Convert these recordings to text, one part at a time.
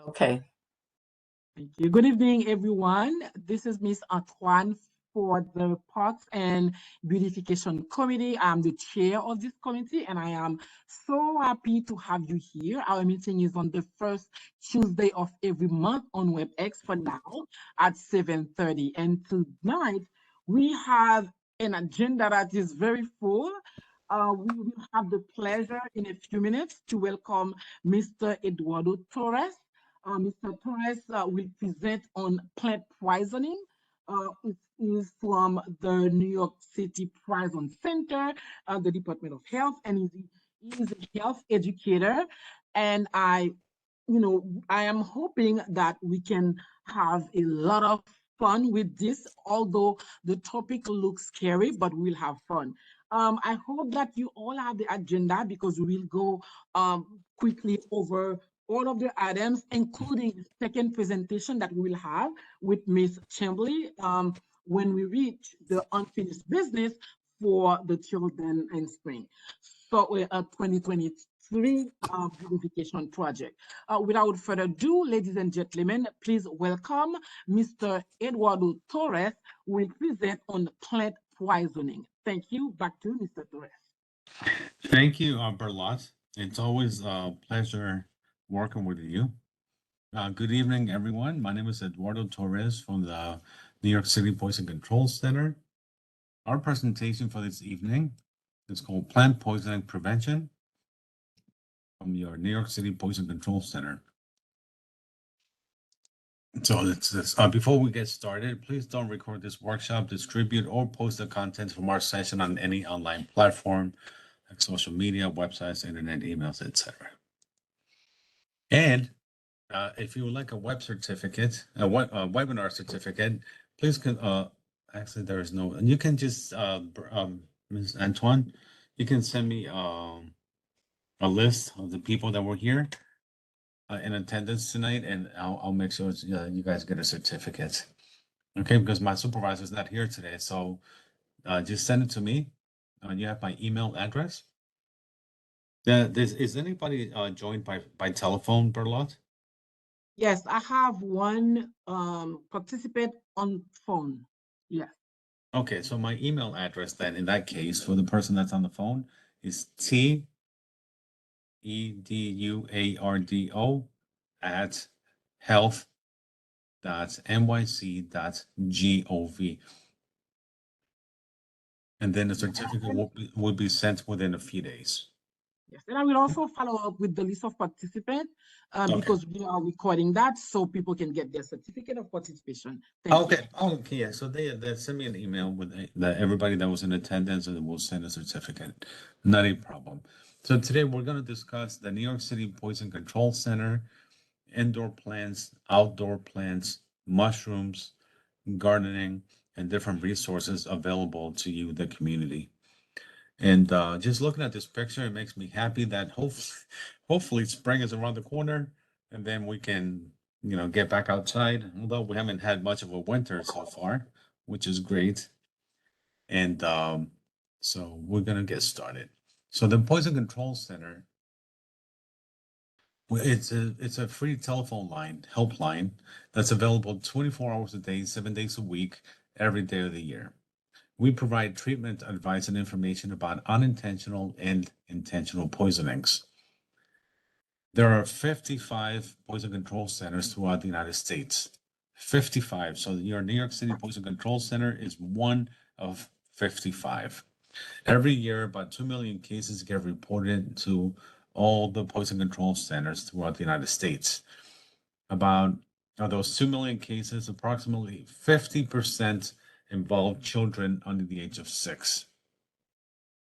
Okay. Thank you. Good evening, everyone. This is Miss Antoine for the Parks and Beautification Committee. I'm the chair of this committee, and I am so happy to have you here. Our meeting is on the first Tuesday of every month on WebEx for now at 7:30. And tonight we have an agenda that is very full. We will have the pleasure in a few minutes to welcome Mr. Eduardo Torres. Mr. Torres will present on plant poisoning. It is from the New York City Poison Center, the Department of Health, and he is a health educator. And I am hoping that we can have a lot of fun with this, although the topic looks scary, but we'll have fun. I hope that you all have the agenda because we will go quickly over all of the items, including the second presentation that we will have with Ms. Chamberlain when we reach the unfinished business for the children in spring. So, 2023 beautification project. Without further ado, ladies and gentlemen, please welcome Mr. Eduardo Torres, who will present on plant poisoning. Thank you. Back to you, Mr. Torres. Thank you, Berlot. It's always a pleasure working with you. Good evening, everyone. My name is Eduardo Torres from the New York City Poison Control Center. Our presentation for this evening is called Plant Poisoning Prevention from your New York City Poison Control Center. So it's this. Before we get started, please don't record this workshop, distribute, or post the contents from our session on any online platform like social media, websites, internet, emails, etc. And if you would like a web certificate, a webinar certificate, please actually there is no, and you can just Ms. Antoine, you can send me a list of the people that were here in attendance tonight, and I'll make sure you guys get a certificate. Okay, because my supervisor is not here today, so just send it to me. You have my email address. Is anybody joined by telephone, Berlot? Yes, I have one participant on phone. Yes. Okay, so my email address then in that case for the person that's on the phone is teduardo@health.nyc.gov. And then the certificate will be sent within a few days. Yes, and I will also follow up with the list of participants because we are recording that so people can get their certificate of participation. Thank you. Okay, yeah. So they send me an email with everybody that was in attendance, and we'll send a certificate. Not a problem. So today we're going to discuss the New York City Poison Control Center, indoor plants, outdoor plants, mushrooms, gardening, and different resources available to you, the community. And just looking at this picture, it makes me happy that hopefully spring is around the corner, and then we can, get back outside. Although we haven't had much of a winter so far, which is great. And so we're gonna get started. So the Poison Control Center, it's a free telephone line, helpline that's available 24 hours a day, 7 days a week, every day of the year. We provide treatment advice and information about unintentional and intentional poisonings. There are 55 poison control centers throughout the United States. 55. So your New York City Poison Control Center is one of 55. Every year, about 2 million cases get reported to all the poison control centers throughout the United States. About of those 2 million cases, approximately 50% involve children under the age of 6.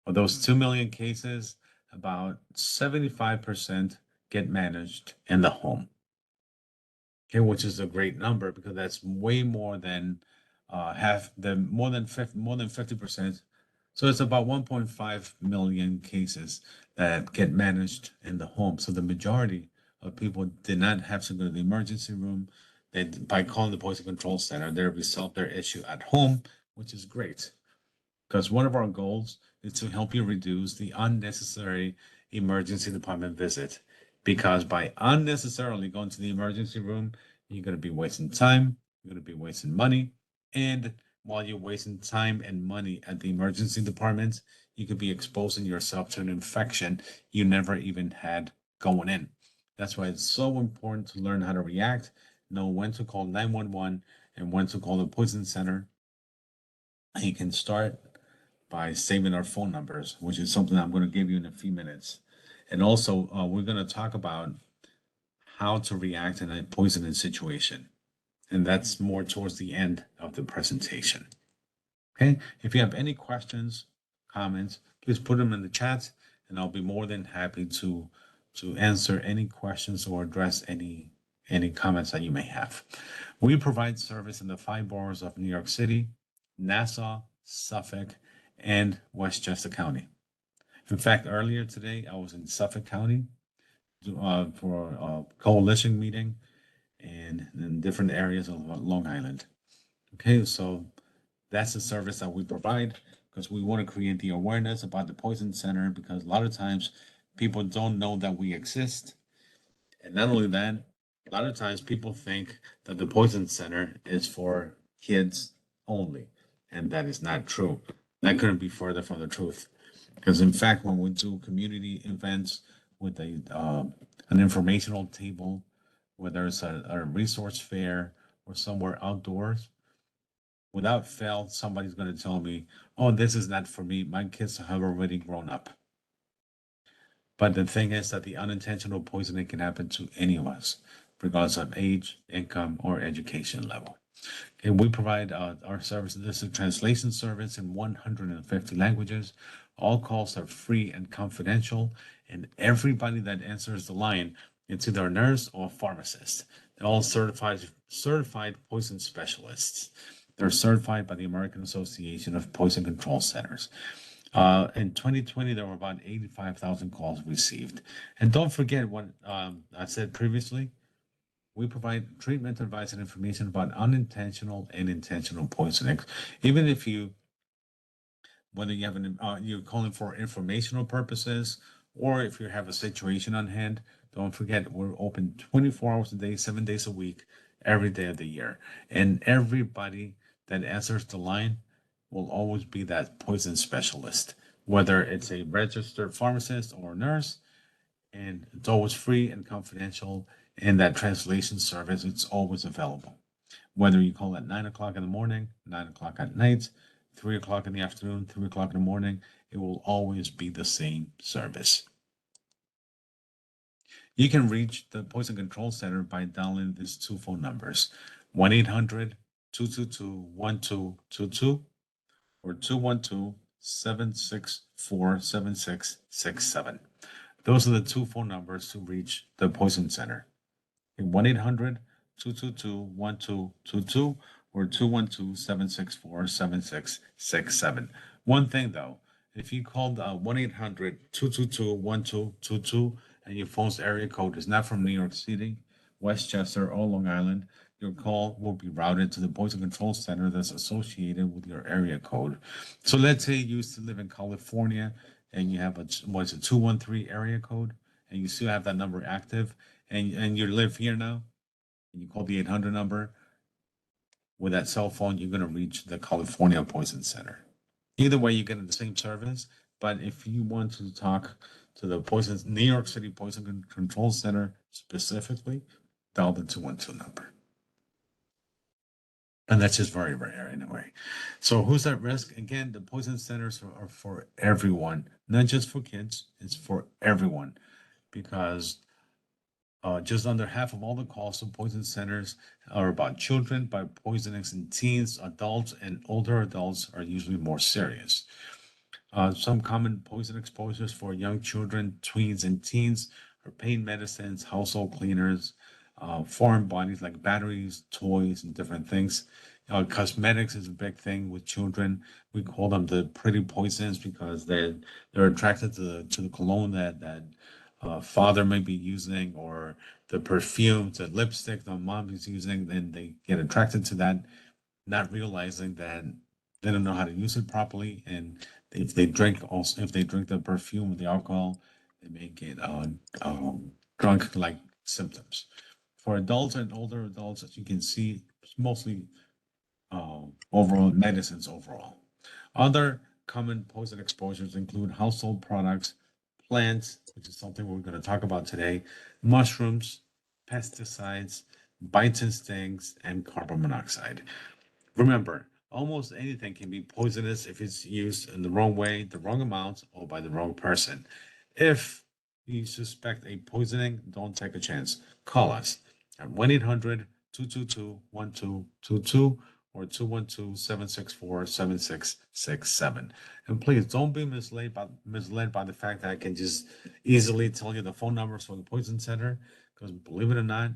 Of those 2 million cases, about 75% get managed in the home. Okay, which is a great number because that's way more than more than 50%. So it's about 1.5 million cases that get managed in the home. So the majority of people did not have to go to the emergency room. By calling the Poison Control Center, they resolve their issue at home, which is great. Because one of our goals is to help you reduce the unnecessary emergency department visit. because by unnecessarily going to the emergency room, you're going to be wasting time, you're going to be wasting money, and while you're wasting time and money at the emergency departments, you could be exposing yourself to an infection you never even had going in. That's why it's so important to learn how to react, know when to call 911 and when to call the poison center. And you can start by saving our phone numbers, which is something I'm going to give you in a few minutes. And also, we're going to talk about how to react in a poisoning situation. And that's more towards the end of the presentation. Okay. If you have any questions, comments, please put them in the chat and I'll be more than happy to answer any questions or address any comments that you may have. We provide service in the 5 boroughs of New York City, Nassau, Suffolk, and Westchester County. In fact, earlier today, I was in Suffolk County for a coalition meeting and in different areas of Long Island. Okay, so that's the service that we provide because we want to create the awareness about the Poison Center because a lot of times people don't know that we exist. And not only that, a lot of times people think that the Poison Center is for kids only, and that is not true. That couldn't be further from the truth. Because in fact, when we do community events with an informational table, whether it's a resource fair or somewhere outdoors, without fail, somebody's going to tell me, oh, this is not for me. My kids have already grown up. But the thing is that the unintentional poisoning can happen to any of us, regardless of age, income, or education level. And we provide our service. This is a translation service in 150 languages. All calls are free and confidential. And everybody that answers the line, it's either a nurse or a pharmacist. They're all certified poison specialists. They're certified by the American Association of Poison Control Centers. In 2020, there were about 85,000 calls received. And don't forget what I said previously. We provide treatment advice and information about unintentional and intentional poisoning. Even if you, whether you have you're calling for informational purposes, or if you have a situation on hand, don't forget we're open 24 hours a day, 7 days a week, every day of the year. And everybody that answers the line will always be that poison specialist, whether it's a registered pharmacist or a nurse, and it's always free and confidential. And that translation service, it's always available. Whether you call at 9 o'clock in the morning, 9 o'clock at night, 3 o'clock in the afternoon, 3 o'clock in the morning, it will always be the same service. You can reach the Poison Control Center by dialing these two phone numbers, 1-800-222-1222 or 212-764-7667. Those are the two phone numbers to reach the Poison Center. 1-800-222-1222 or 212-764-7667. One thing though, if you called 1-800-222-1222 and your phone's area code is not from New York City, Westchester, or Long Island, your call will be routed to the Poison Control Center that's associated with your area code. So let's say you used to live in California and you have a 213 area code and you still have that number active and you live here now and you call the 800 number with that cell phone, you're going to reach the California Poison Center. Either way, you get the same service. But if you want to talk to the New York City Poison Control Center specifically, dial the 212 number. And that's just very rare anyway. So who's at risk? Again, the poison centers are for everyone, not just for kids. It's for everyone because just under half of all the calls to poison centers are about children, but poisonings in teens, adults, and older adults are usually more serious. Some common poison exposures for young children, tweens, and teens are pain medicines, household cleaners, foreign bodies like batteries, toys, and different things. Cosmetics is a big thing with children. We call them the pretty poisons because they're attracted to the cologne that father may be using or the perfume, the lipstick that mom is using. Then they get attracted to that, not realizing that they don't know how to use it properly. And if they drink the perfume or the alcohol, they may get drug-like symptoms. For adults and older adults, as you can see, it's mostly overall medicines overall. Other common poison exposures include household products, plants, which is something we're going to talk about today, mushrooms, pesticides, bites and stings, and carbon monoxide. Remember, almost anything can be poisonous if it's used in the wrong way, the wrong amount, or by the wrong person. If you suspect a poisoning, don't take a chance. Call us at 1-800-222-1222 or 212-764-7667. And please don't be misled by the fact that I can just easily tell you the phone numbers for the Poison Center, because believe it or not,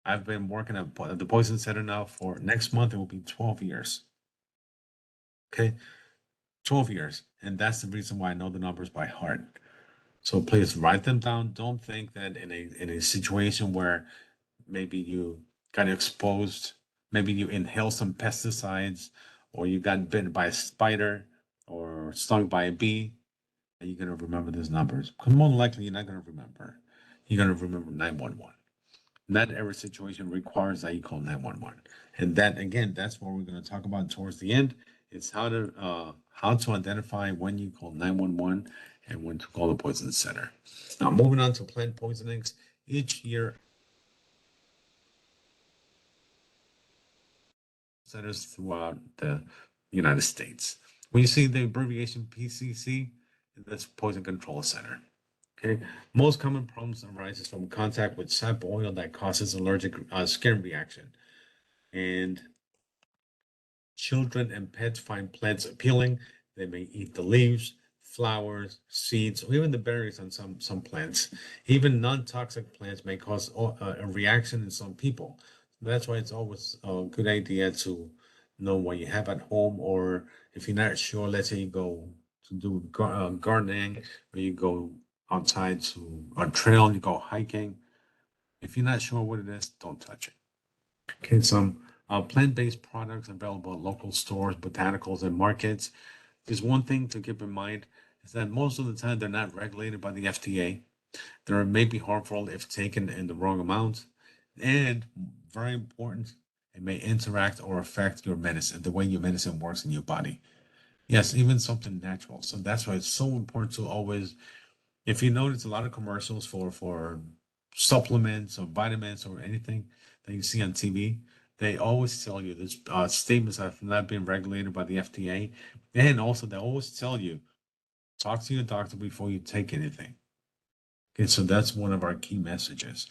I've been working at the Poison Center now for next month. It will be 12 years. Okay, 12 years. And that's the reason why I know the numbers by heart. So please write them down. Don't think that in a situation where maybe you got exposed, maybe you inhale some pesticides, or you got bitten by a spider or stung by a bee, and you're gonna remember these numbers. Because more than likely you're not gonna remember. You're gonna remember 911. Not every situation requires that you call 911. And that again, that's what we're going to talk about towards the end. It's how to identify when you call 911 and when to call the poison center. Now, moving on to plant poisonings, each year centers throughout the United States. When you see the abbreviation PCC, that's Poison Control Center. Okay. Most common problems arises from contact with sap oil that causes allergic skin reaction. And children and pets find plants appealing. They may eat the leaves, flowers, seeds, or even the berries on some plants. Even non-toxic plants may cause a reaction in some people. That's why it's always a good idea to know what you have at home, or if you're not sure, let's say you go to do gardening, or you go outside to a trail, you go hiking. If you're not sure what it is, don't touch it. Okay, some plant-based products available at local stores, botanicals, and markets. There's one thing to keep in mind is that most of the time they're not regulated by the FDA. They may be harmful if taken in the wrong amount, and very important, it may interact or affect your medicine, the way your medicine works in your body. Yes, even something natural. So that's why it's so important to always, if you notice a lot of commercials for supplements or vitamins or anything that you see on TV, they always tell you this statements have not been regulated by the FDA, and also they always tell you talk to your doctor before you take anything. Okay, so that's one of our key messages.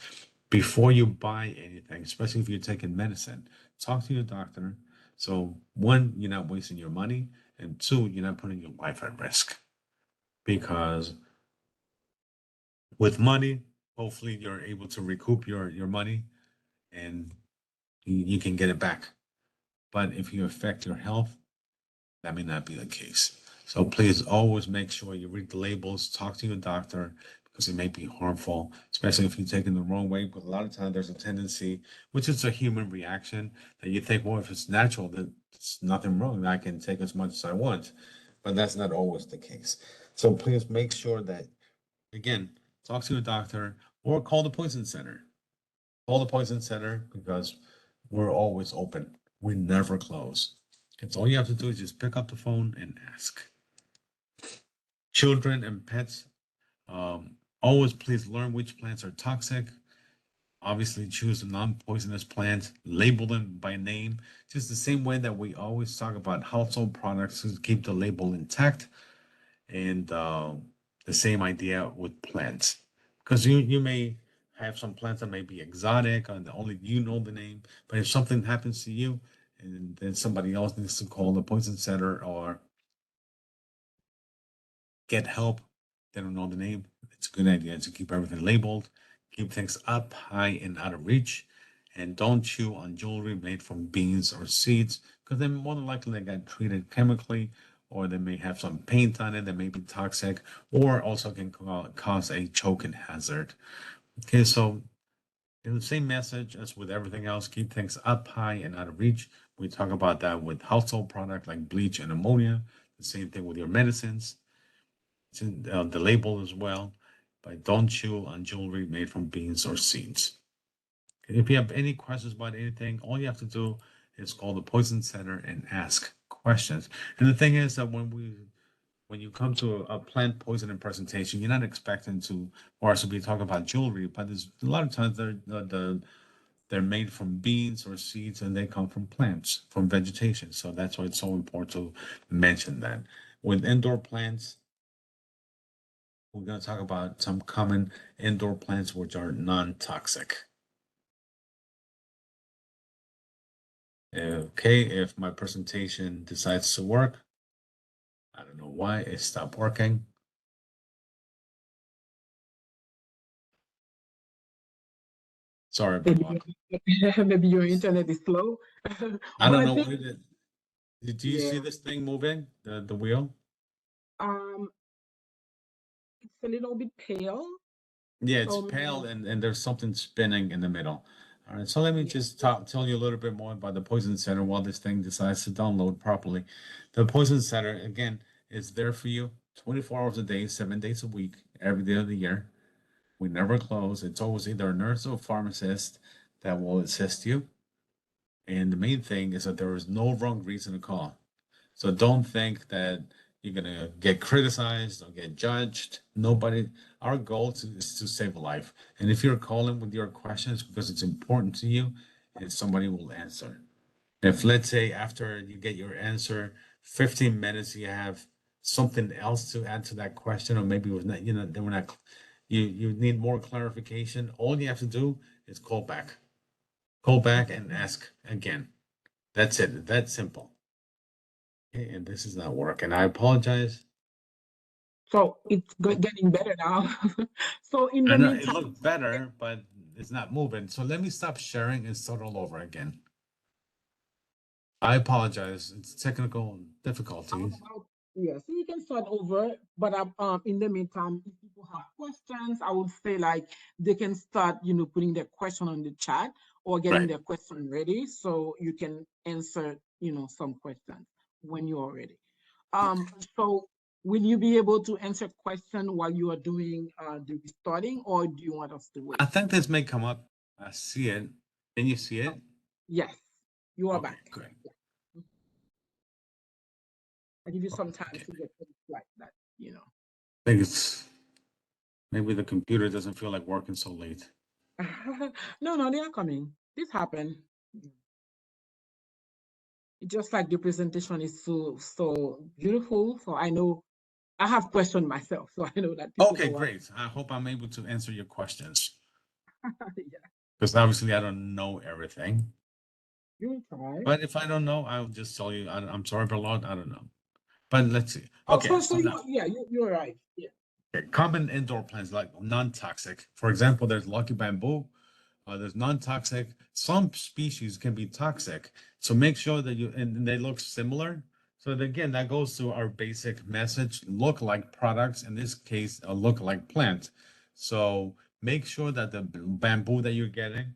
Before you buy anything, especially if you're taking medicine, talk to your doctor. So one, you're not wasting your money, and two, you're not putting your life at risk because with money, hopefully you're able to recoup your money and you can get it back. But if you affect your health, that may not be the case. So please always make sure you read the labels, talk to your doctor because it may be harmful, especially if you're taking the wrong way. Because a lot of times there's a tendency, which is a human reaction, that you think, well, if it's natural, then it's nothing wrong. I can take as much as I want. But that's not always the case. So please make sure that, again, talk to your doctor or call the poison center. Call the poison center because we're always open. We never close. It's all you have to do is just pick up the phone and ask. Children and pets, always please learn which plants are toxic. Obviously, choose a non-poisonous plant, label them by name, just the same way that we always talk about household products to keep the label intact. And the same idea with plants, because you may have some plants that may be exotic and only you know the name, but if something happens to you and then somebody else needs to call the poison center or get help, they don't know the name, it's a good idea to keep everything labeled, keep things up high and out of reach, and don't chew on jewelry made from beans or seeds because then more than likely they got treated chemically, or they may have some paint on it that may be toxic, or also can cause a choke and hazard. Okay, so in the same message as with everything else, keep things up high and out of reach. We talk about that with household product like bleach and ammonia. The same thing with your medicines. It's in the label as well. but don't chew on jewelry made from beans or seeds. If you have any questions about anything, all you have to do is call the Poison Center and ask questions. And the thing is that when you come to a plant poisoning presentation, you're not expecting to or to be talking about jewelry, but there's a lot of times they're made from beans or seeds and they come from plants, from vegetation. So that's why it's so important to mention that. With indoor plants, we're going to talk about some common indoor plants which are non-toxic. Okay, if my presentation decides to work, I don't know why it stopped working. Sorry Maybe, about maybe your internet is slow. I But don't I know think, what it is. Do you yeah, see this thing moving? The wheel? um, it's a little bit pale. Yeah, it's So pale maybe, and there's something spinning in the middle. All right, so let me yeah. just tell you a little bit more about the Poison Center while this thing decides to download properly. The Poison Center, again, is there for you 24 hours a day, 7 days a week, every day of the year. We never close. It's always either a nurse or a pharmacist that will assist you. And the main thing is that there is no wrong reason to call. So don't think that you're gonna get criticized or get judged. Nobody. Our goal is to save a life. And if you're calling with your questions because it's important to you, and somebody will answer. If let's say after you get your answer, 15 minutes you have something else to add to that question, or maybe it was not, they were not. You need more clarification. All you have to do is call back. Call back Okay. and ask again. That's it. That's simple. Okay, and this is not working. I apologize. So it's getting better now. So in I the know it meantime, looked better, but it's not moving. So let me stop sharing and start all over again. I apologize. It's technical I'm difficulties. about, yeah, so you can start over, but in the meantime, if people have questions, I would say like they can start, putting their question on the chat or getting Right. their question ready so you can answer, some questions when you're ready. Okay. So will you be able to answer question while you are doing the restarting, or do you want us to I wait? think this may come up. I see it. Can you see Oh, it? yes, you are Okay, back. great. Yeah. I give you some time Okay. to get things like that. I think it's maybe the computer doesn't feel like working so late. No, no, they are coming. This happened. It's just like the presentation is so beautiful. So I know I have questioned myself. So I know that people Okay, don't want. great. I hope I'm able to answer your questions Yeah, because obviously I don't know everything. you try. But if I don't know, I'll just tell you. I'm sorry, Bernard. I don't know. But let's see. Oh, Okay, so so you now, yeah, you're right. Yeah. okay, common indoor plants like non-toxic. For example, there's lucky bamboo. There's non-toxic. Some species can be toxic. So make sure that and they look similar. So that, again, that goes to our basic message: look like products. In this case, look like plant. So make sure that the bamboo that you're getting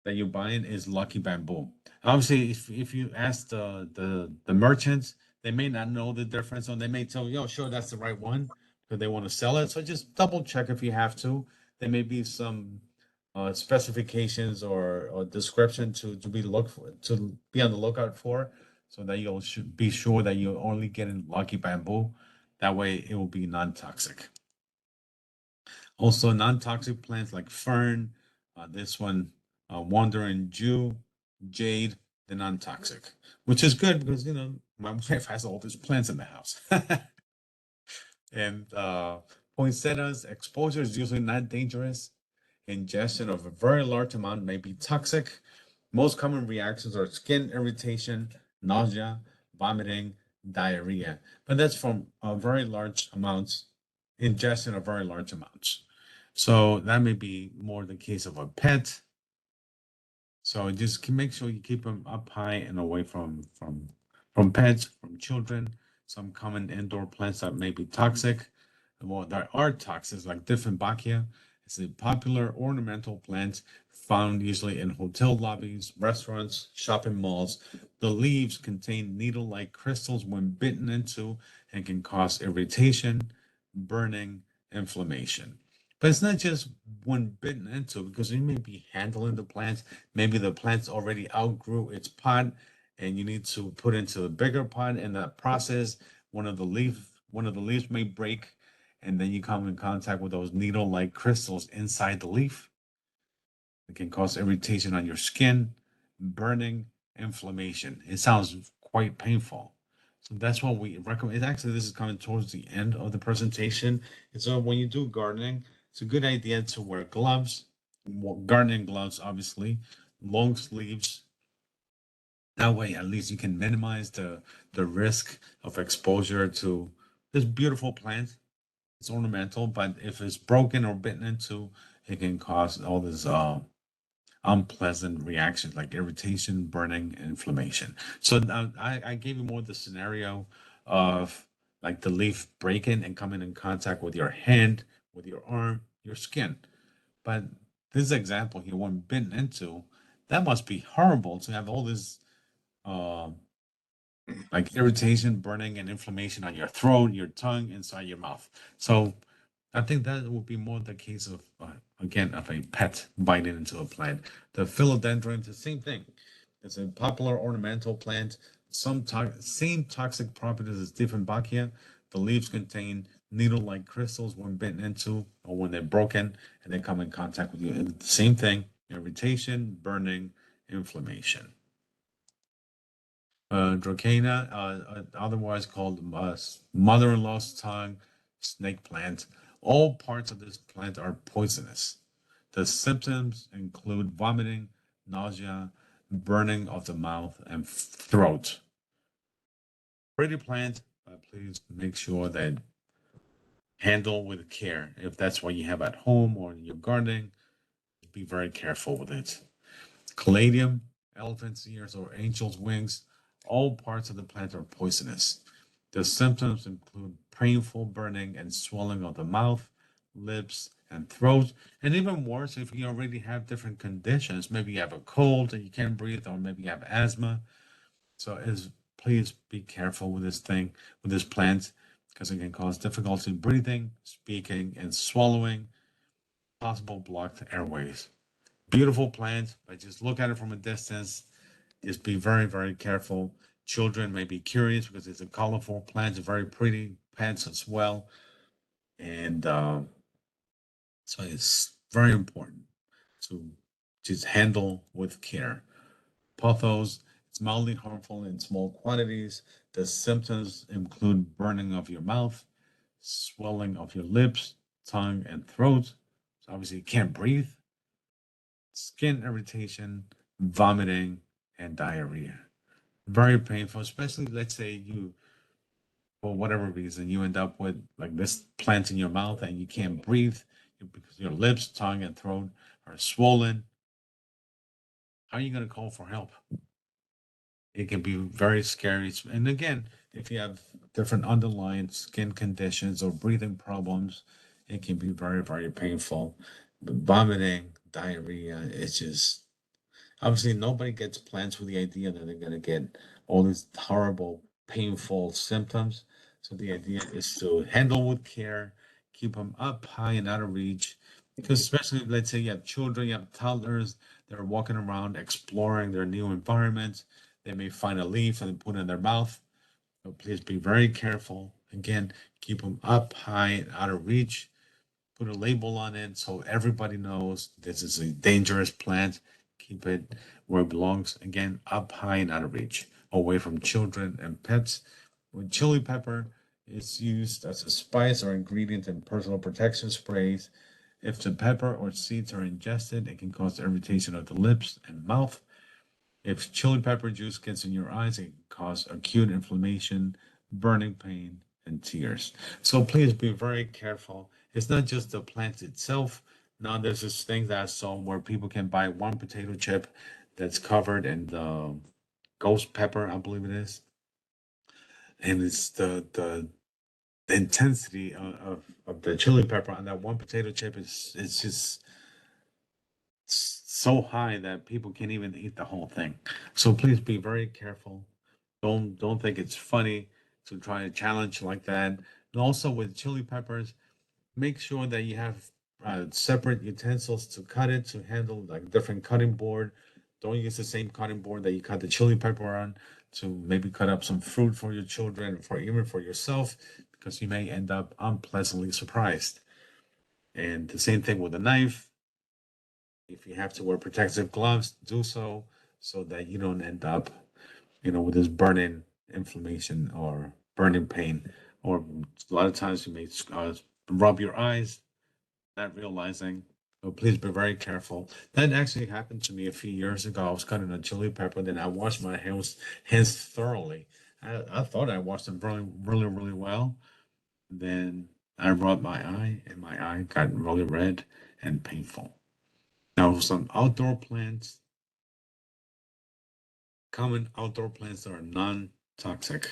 that you're buying is lucky bamboo. Obviously, if you ask the merchants, they may not know the difference, or they may tell you, "Oh, sure, that's the right one," because they want to sell it. So just double check if you have to. There may be some specifications or description to be look for to be on the lookout for, so that you'll should be sure that you're only getting lucky bamboo. That way, it will be non-toxic. Also, non-toxic plants like fern, this one, wandering Jew, jade, they're non-toxic, which is good because my wife has all these plants in the house. And poinsettias, exposure is usually not dangerous. Ingestion of a very large amount may be toxic. Most common reactions are skin irritation, nausea, vomiting, diarrhea, but that's from very large amounts, ingestion of very large amounts. So that may be more the case of a pet. So just make sure you keep them up high and away from pets, from children. Some common indoor plants that may be toxic. Well, there are toxins like Dieffenbachia. It's a popular ornamental plant found usually in hotel lobbies, restaurants, shopping malls. The leaves contain needle-like crystals when bitten into and can cause irritation, burning, inflammation. But it's not just when bitten into, because you may be handling the plants. Maybe the plants already outgrew its pot and you need to put into a bigger pot. In that process, one of the leaves may break, and then you come in contact with those needle-like crystals inside the leaf. It can cause irritation on your skin, burning, inflammation. It sounds quite painful. So that's what we recommend. Actually, this is coming towards the end of the presentation. And so when you do gardening, it's a good idea to wear gloves, gardening gloves, obviously, long sleeves. That way, at least you can minimize the risk of exposure to this beautiful plant. It's ornamental, but if it's broken or bitten into, it can cause all this unpleasant reactions like irritation, burning, and inflammation. So I gave you more the scenario of like the leaf breaking and coming in contact with your hand, with your arm, your skin. But this example here, when bitten into, that must be horrible to have all this uh, like irritation, burning, and inflammation on your throat, your tongue, inside your mouth. So I think that would be more the case of, again, of a pet biting into a plant. The philodendron, the same thing. It's a popular ornamental plant. Same toxic properties as Dieffenbachia. The leaves contain needle-like crystals when bitten into or when they're broken and they come in contact with you. And the same thing, irritation, burning, inflammation. Dracana, otherwise called mother-in-law's tongue, snake plant. All parts of this plant are poisonous. The symptoms include vomiting, nausea, burning of the mouth and throat. Pretty plant, but please make sure that handle with care. If that's what you have at home or in your gardening, be very careful with it. Caladium, elephant's ears, or angel's wings, all parts of the plant are poisonous. The symptoms include painful burning and swelling of the mouth, lips, and throat. And even worse, if you already have different conditions, maybe you have a cold and you can't breathe, or maybe you have asthma. So please be careful with this thing, with this plant, because it can cause difficulty breathing, speaking, and swallowing, possible blocked airways. Beautiful plant, but just look at it from a distance. Just be very, very careful. Children may be curious because it's a colorful plant, it's very pretty plants as well. And so it's very important to just handle with care. Pothos, it's mildly harmful in small quantities. The symptoms include burning of your mouth, swelling of your lips, tongue, and throat. So obviously you can't breathe, skin irritation, vomiting, and diarrhea. Very painful, especially let's say you, for whatever reason, you end up with like this plant in your mouth and you can't breathe because your lips, tongue, and throat are swollen. How are you going to call for help? It can be very scary. And again, if you have different underlying skin conditions or breathing problems, it can be very, very painful. But vomiting, diarrhea, it's just obviously nobody gets plants with the idea that they're going to get all these horrible, painful symptoms. So the idea is to handle with care, keep them up high and out of reach. Because especially, let's say you have children, you have toddlers that are walking around exploring their new environment. They may find a leaf and put it in their mouth. So please be very careful. Again, keep them up high and out of reach. Put a label on it so everybody knows this is a dangerous plant. Keep it where it belongs. Again, up high and out of reach, away from children and pets. With chili pepper, it's used as a spice or ingredient in personal protection sprays. If the pepper or seeds are ingested, it can cause irritation of the lips and mouth. If chili pepper juice gets in your eyes, it can cause acute inflammation, burning pain, and tears. So please be very careful. It's not just the plant itself. Now there's this thing that I saw where people can buy one potato chip that's covered in the ghost pepper, I believe it is. And it's the intensity of the chili pepper on that one potato chip is it's just so high that people can't even eat the whole thing. So please be very careful. Don't think it's funny to try a challenge like that. And also with chili peppers, Make sure that you have separate utensils to cut it, to handle like different cutting board. Don't use the same cutting board that you cut the chili pepper on to maybe cut up some fruit for your children, for even for yourself, because you may end up unpleasantly surprised. And the same thing with a knife. If you have to wear protective gloves, do so that you don't end up, with this burning inflammation or burning pain. Or a lot of times you may rub your eyes, not realizing. So please be very careful. That actually happened to me a few years ago. I was cutting a chili pepper, then I washed my hands thoroughly. I thought I washed them really, really, really well. Then I rubbed my eye, and my eye got really red and painful. Now, some outdoor plants, common outdoor plants that are non-toxic,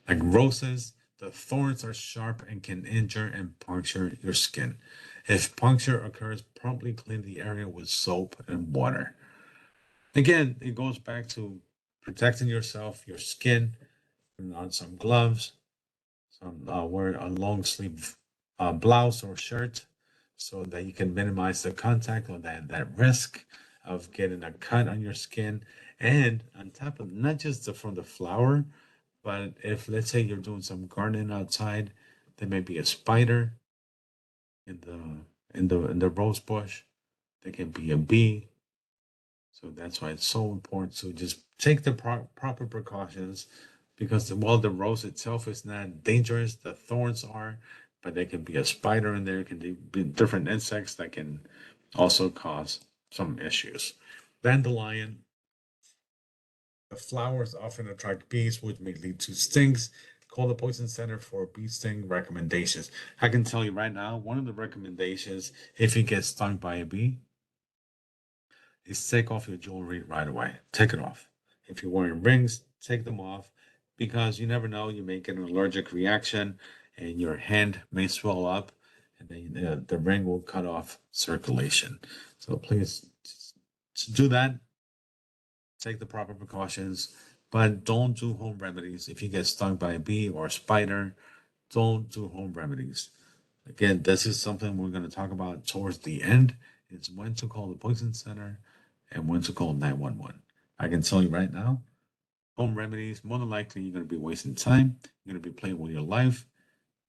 like roses, the thorns are sharp and can injure and puncture your skin. If puncture occurs, promptly clean the area with soap and water. Again, it goes back to protecting yourself, your skin, putting on some gloves, wear a long sleeve blouse or shirt so that you can minimize the contact or that risk of getting a cut on your skin. And on top of not just from the flower, but if let's say you're doing some gardening outside, there may be a spider in the rose bush. There can be a bee. So that's why it's so important to just take the proper precautions, because while the rose itself is not dangerous, the thorns are, but there can be a spider in there, can be different insects that can also cause some issues. Dandelion, the flowers often attract bees, which may lead to stings. Call the Poison Center for bee sting recommendations. I can tell you right now, one of the recommendations, if you get stung by a bee, is take off your jewelry right away. Take it off. If you're wearing rings, take them off, because you never know, you may get an allergic reaction and your hand may swell up, and then the ring will cut off circulation. So please do that. Take the proper precautions, but don't do home remedies. If you get stung by a bee or a spider, don't do home remedies. Again, this is something we're going to talk about towards the end. It's when to call the poison center and when to call 911. I can tell you right now, home remedies, more than likely you're going to be wasting time. You're going to be playing with your life.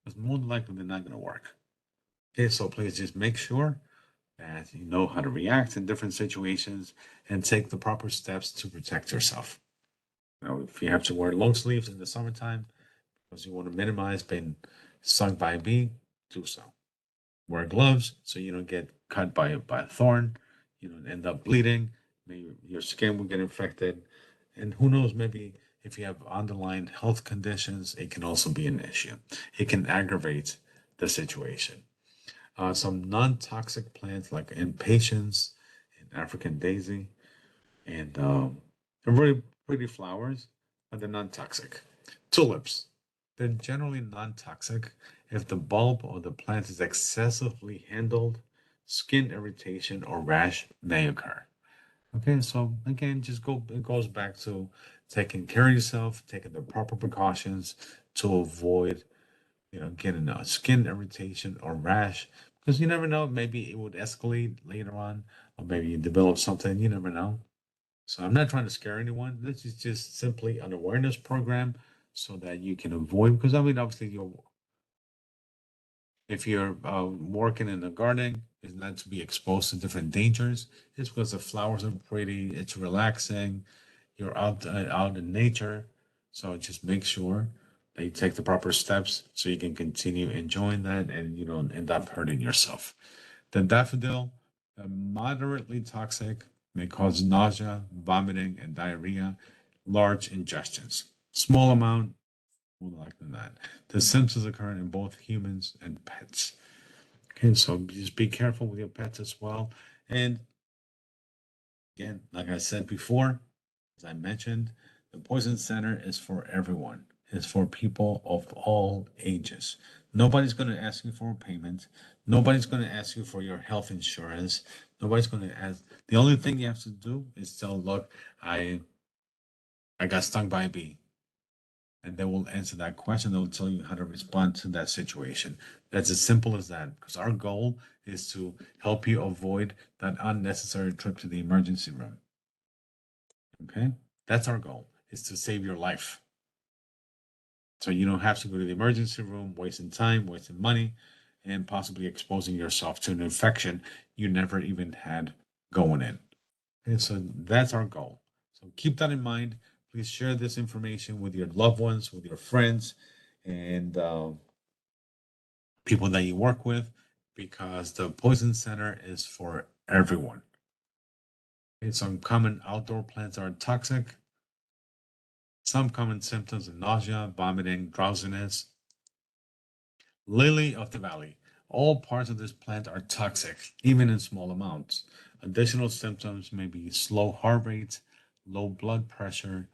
Because more than likely they're not going to work. Okay, so please just make sure that you know how to react in different situations and take the proper steps to protect yourself. If you have to wear long sleeves in the summertime because you want to minimize being stung by a bee, do so. Wear gloves so you don't get cut by a thorn. You don't end up bleeding. Maybe your skin will get infected. And who knows, maybe if you have underlying health conditions, it can also be an issue. It can aggravate the situation. Some non-toxic plants like impatiens and African daisy and they're very pretty flowers, but they're non-toxic. Tulips, they're generally non-toxic if the bulb or the plant is excessively handled. Skin irritation or rash may occur. Okay, so again, it goes back to taking care of yourself, taking the proper precautions to avoid, getting a skin irritation or rash, because you never know, maybe it would escalate later on, or maybe you develop something, you never know. So I'm not trying to scare anyone. This is just simply an awareness program so that you can avoid, because I mean, obviously, if you're working in the gardening, is not to be exposed to different dangers. It's because the flowers are pretty, it's relaxing, you're out in nature. So just make sure that you take the proper steps so you can continue enjoying that and you don't end up hurting yourself. The daffodil, moderately toxic, may cause nausea, vomiting, and diarrhea, large ingestions. Small amount, more likely than that. The symptoms occur in both humans and pets. Okay, so just be careful with your pets as well. And again, like I said before, as I mentioned, the Poison Center is for everyone. It's for people of all ages. Nobody's going to ask you for a payment. Nobody's going to ask you for your health insurance. Nobody's going to ask. The only thing you have to do is tell, look, I got stung by a bee. and they will answer that question. They'll tell you how to respond to that situation. That's as simple as that, because our goal is to help you avoid that unnecessary trip to the emergency room. Okay? That's our goal, is to save your life. So you don't have to go to the emergency room, wasting time, wasting money, and possibly exposing yourself to an infection you never even had going in. Okay, so that's our goal. So keep that in mind. Please share this information with your loved ones, with your friends, and people that you work with, because the Poison Center is for everyone. Okay, some common outdoor plants are toxic. Some common symptoms are nausea, vomiting, drowsiness. Lily of the valley. All parts of this plant are toxic, even in small amounts. Additional symptoms may be slow heart rate, low blood pressure,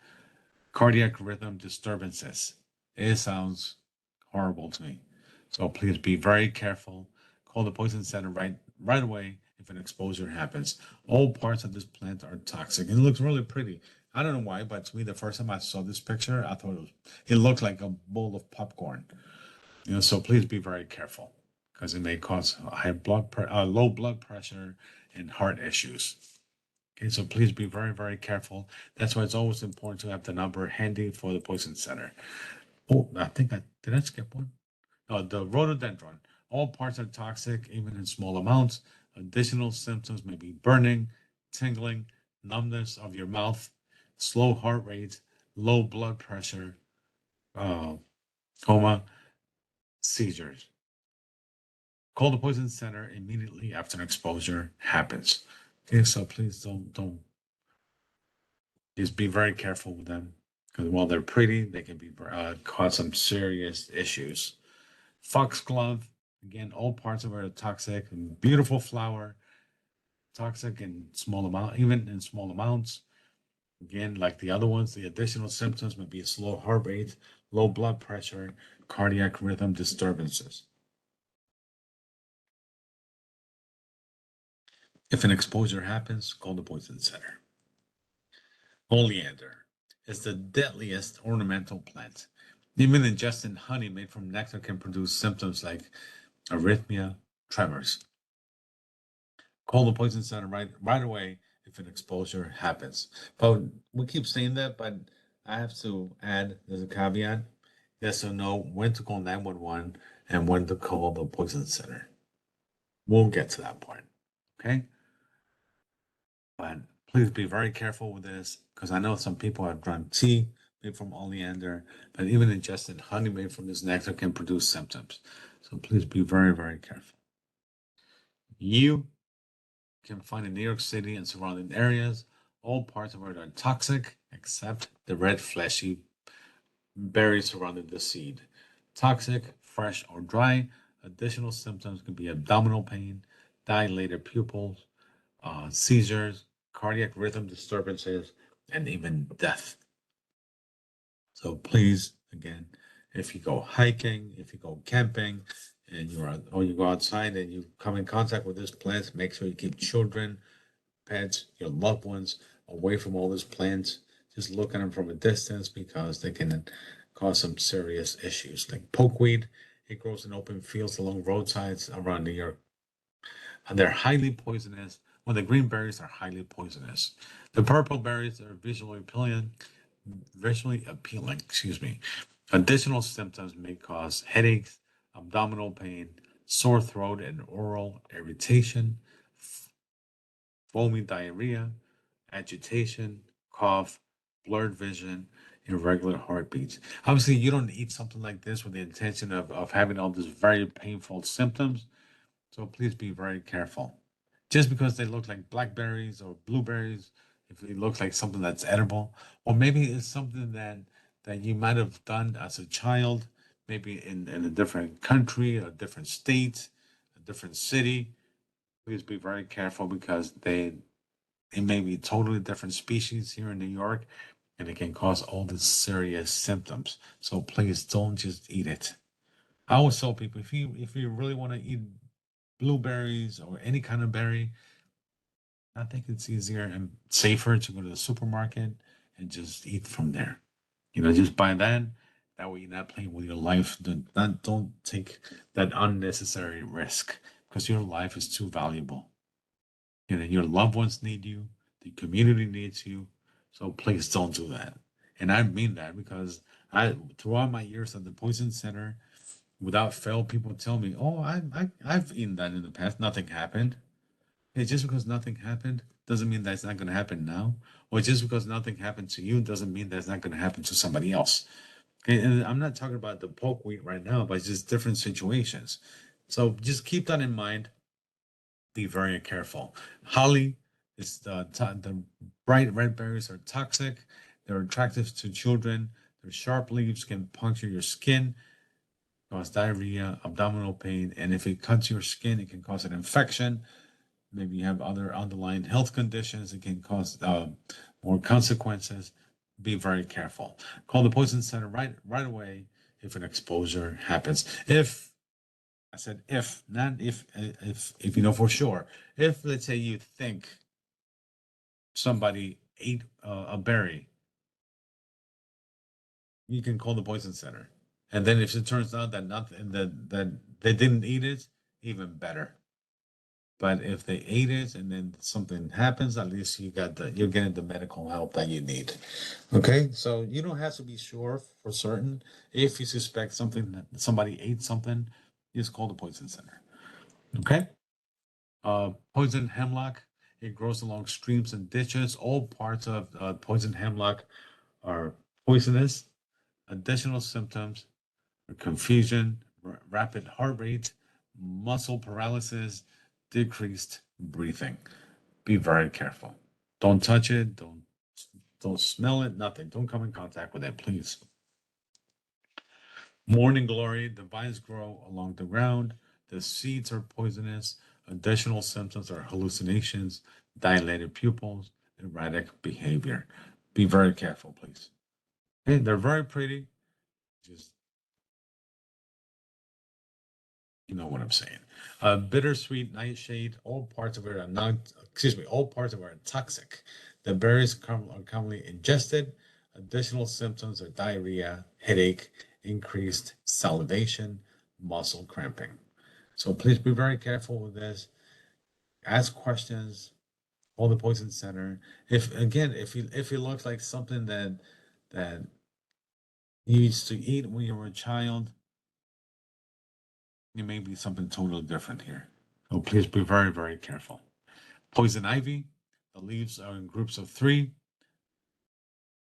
cardiac rhythm disturbances. It sounds horrible to me. So please be very careful. Call the poison center right away if an exposure happens. All parts of this plant are toxic. It looks really pretty. I don't know why, but to me, the first time I saw this picture, I thought it looked like a bowl of popcorn. So please be very careful, because it may cause low blood pressure and heart issues. Okay, so please be very, very careful. That's why it's always important to have the number handy for the poison center. Oh, I think I did I skip one? No, the rhododendron. All parts are toxic, even in small amounts. Additional symptoms may be burning, tingling, numbness of your mouth, slow heart rate, low blood pressure, uh, coma, seizures. Call the poison center immediately after an exposure happens. Okay, so please don't just be very careful with them, because while they're pretty, they can be cause some serious issues. Foxglove, again, all parts of it are toxic. And beautiful flower, toxic in small amount, even in small amounts. Again, like the other ones, the additional symptoms may be slow heart rate, low blood pressure, cardiac rhythm disturbances. If an exposure happens, call the poison center. Oleander is the deadliest ornamental plant. Even ingesting honey made from nectar can produce symptoms like arrhythmia, tremors. Call the poison center right away if an exposure happens. But we keep saying that, but I have to add, there's a caveat. Yes or know when to call 911 and when to call the poison center. We'll get to that point. Okay? But please be very careful with this, because I know some people have drunk tea made from oleander, but even ingested honey made from this nectar can produce symptoms. So please be very, very careful. You can find in New York City and surrounding areas. All parts of it are toxic except the red fleshy berries surrounding the seed. Toxic, fresh, or dry. Additional symptoms can be abdominal pain, dilated pupils, seizures, cardiac rhythm disturbances, and even death. So please, again, if you go hiking, if you go camping, and or you go outside and you come in contact with these plants, make sure you keep children, pets, your loved ones away from all these plants. Just look at them from a distance, because they can cause some serious issues. Like pokeweed, it grows in open fields along roadsides around New York, and they're highly poisonous. Well, the green berries are highly poisonous. The purple berries are visually appealing, excuse me. Additional symptoms may cause headaches, abdominal pain, sore throat and oral irritation, foamy diarrhea, agitation, cough, blurred vision, irregular heartbeats. Obviously, you don't eat something like this with the intention of having all these very painful symptoms. So please be very careful. Just because they look like blackberries or blueberries, if it looks like something that's edible, or maybe it's something that you might have done as a child, maybe in a different country, a different state, a different city. Please be very careful, because it may be totally different species here in New York, and it can cause all these serious symptoms. So please don't just eat it. I always tell people, if you really want to eat blueberries or any kind of berry, I think it's easier and safer to go to the supermarket and just eat from there. Just buy that That way you're not playing with your life. Don't take that unnecessary risk because your life is too valuable. And then your loved ones need you, the community needs you. So please don't do that. And I mean that because throughout my years at the Poison Center, without fail, people tell me, "Oh, I've eaten that in the past. Nothing happened." Hey, just because nothing happened doesn't mean that it's not going to happen now. Or just because nothing happened to you doesn't mean that it's not going to happen to somebody else. Okay, and I'm not talking about the poke weed right now, but just different situations. So just keep that in mind. Be very careful. Holly is the bright red berries are toxic. They're attractive to children. Their sharp leaves can puncture your skin, cause diarrhea, abdominal pain, and if it cuts your skin, it can cause an infection. Maybe you have other underlying health conditions. It can cause more consequences. Be very careful. Call the poison center right away if an exposure happens. If I said if, not if you know for sure. If let's say you think somebody ate a berry, you can call the poison center. And then if it turns out that nothing that they didn't eat it, even better. But if they ate it and then something happens, at least you're getting the medical help that you need. Okay, so you don't have to be sure for certain. If you suspect something that somebody ate something, just call the poison center. Okay. Poison hemlock. It grows along streams and ditches. All parts of poison hemlock are poisonous. Additional symptoms are confusion, rapid heart rate, muscle paralysis, decreased breathing. Be very careful. Don't touch it. Don't smell it. Nothing. Don't come in contact with it, please. Morning glory. The vines grow along the ground. The seeds are poisonous. Additional symptoms are hallucinations, dilated pupils, erratic behavior. Be very careful, please. Okay, they're very pretty. Just you know what I'm saying. Bittersweet nightshade. All parts of it are not. Excuse me. All parts of it are toxic. The berries are commonly ingested. Additional symptoms are diarrhea, headache, increased salivation, muscle cramping. So please be very careful with this. Ask questions. Call the poison center. If again, if it looks like something that you used to eat when you were a child, it may be something totally different here. So please be very, very careful. Poison ivy, the leaves are in groups of three.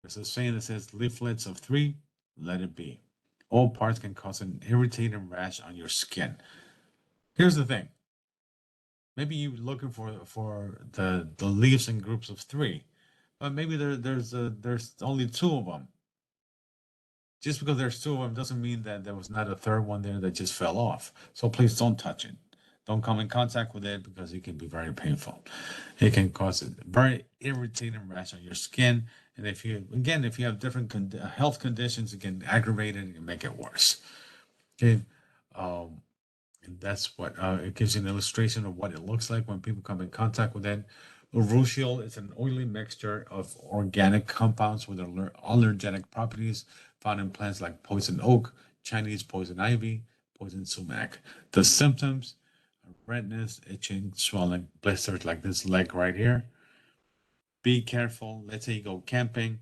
There's a saying that says leaflets of three, let it be. All parts can cause an irritating rash on your skin. Here's the thing. Maybe you're looking for the leaves in groups of three, but maybe there's only two of them. Just because there's two of them doesn't mean that there was not a third one there that just fell off. So please don't touch it. Don't come in contact with it because it can be very painful. It can cause a very irritating rash on your skin. And if you have different health conditions, it can aggravate it and make it worse. Okay. Um, and that's what it gives you an illustration of what it looks like when people come in contact with it. Urushiol is an oily mixture of organic compounds with allergenic properties found in plants like poison oak, Chinese poison ivy, poison sumac. The symptoms are redness, itching, swelling, blisters like this leg right here. Be careful. Let's say you go camping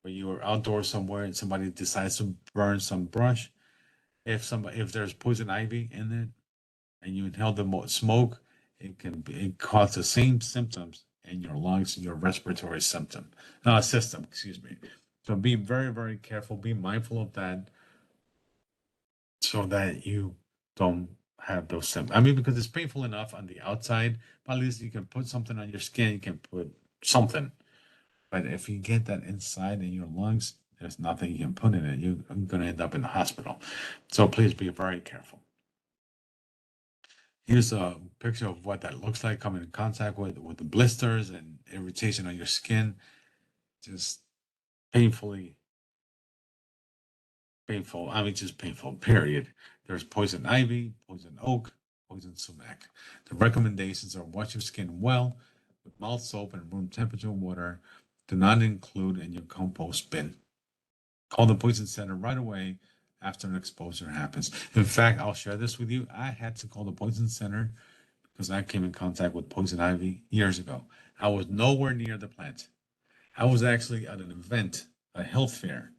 or you are outdoors somewhere and somebody decides to burn some brush. If there's poison ivy in it, and you inhale the smoke, it cause the same symptoms in your lungs, your respiratory system. Excuse me. So be very, very careful. Be mindful of that, so that you don't have those symptoms. I mean, because it's painful enough on the outside, but at least you can put something on your skin. You can put something. But if you get that inside in your lungs, there's nothing you can put in it. You're going to end up in the hospital. So please be very careful. Here's a picture of what that looks like coming in contact with the blisters and irritation on your skin. Just painfully painful. I mean, just painful, period. There's poison ivy, poison oak, poison sumac. The recommendations are wash your skin well with mild soap and room temperature water. Do not include in your compost bin. Call the poison center right away after an exposure happens. In fact, I'll share this with you. I had to call the poison center because I came in contact with poison ivy years ago. I was nowhere near the plant. I was actually at an event, a health fair,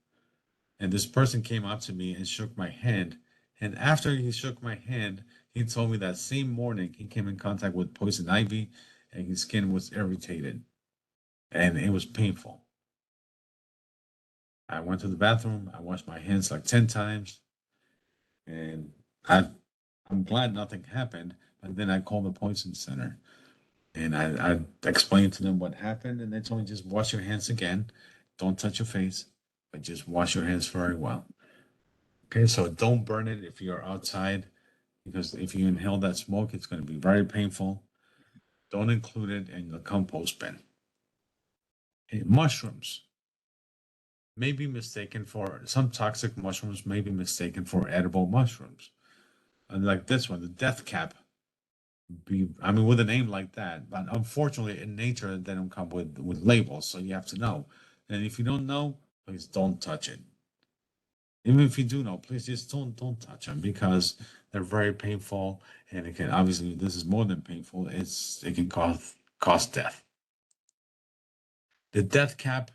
and this person came up to me and shook my hand. And after he shook my hand, he told me that same morning he came in contact with poison ivy and his skin was irritated and it was painful. I went to the bathroom, I washed my hands like 10 times, and I, I'm glad nothing happened. But then I called the poison center and I explained to them what happened, and they told me just wash your hands again. Don't touch your face, but just wash your hands very well. Okay, so don't burn it if you're outside, because if you inhale that smoke, it's going to be very painful. Don't include it in the compost bin. Okay, mushrooms may be mistaken for some toxic mushrooms may be mistaken for edible mushrooms. And like this one, the death cap. I mean, with a name like that, but unfortunately, in nature, they don't come with labels, so you have to know. And if you don't know, please don't touch it. Even if you do know, please just don't touch them because they're very painful, and it can obviously this is more than painful. It can cause death. The death cap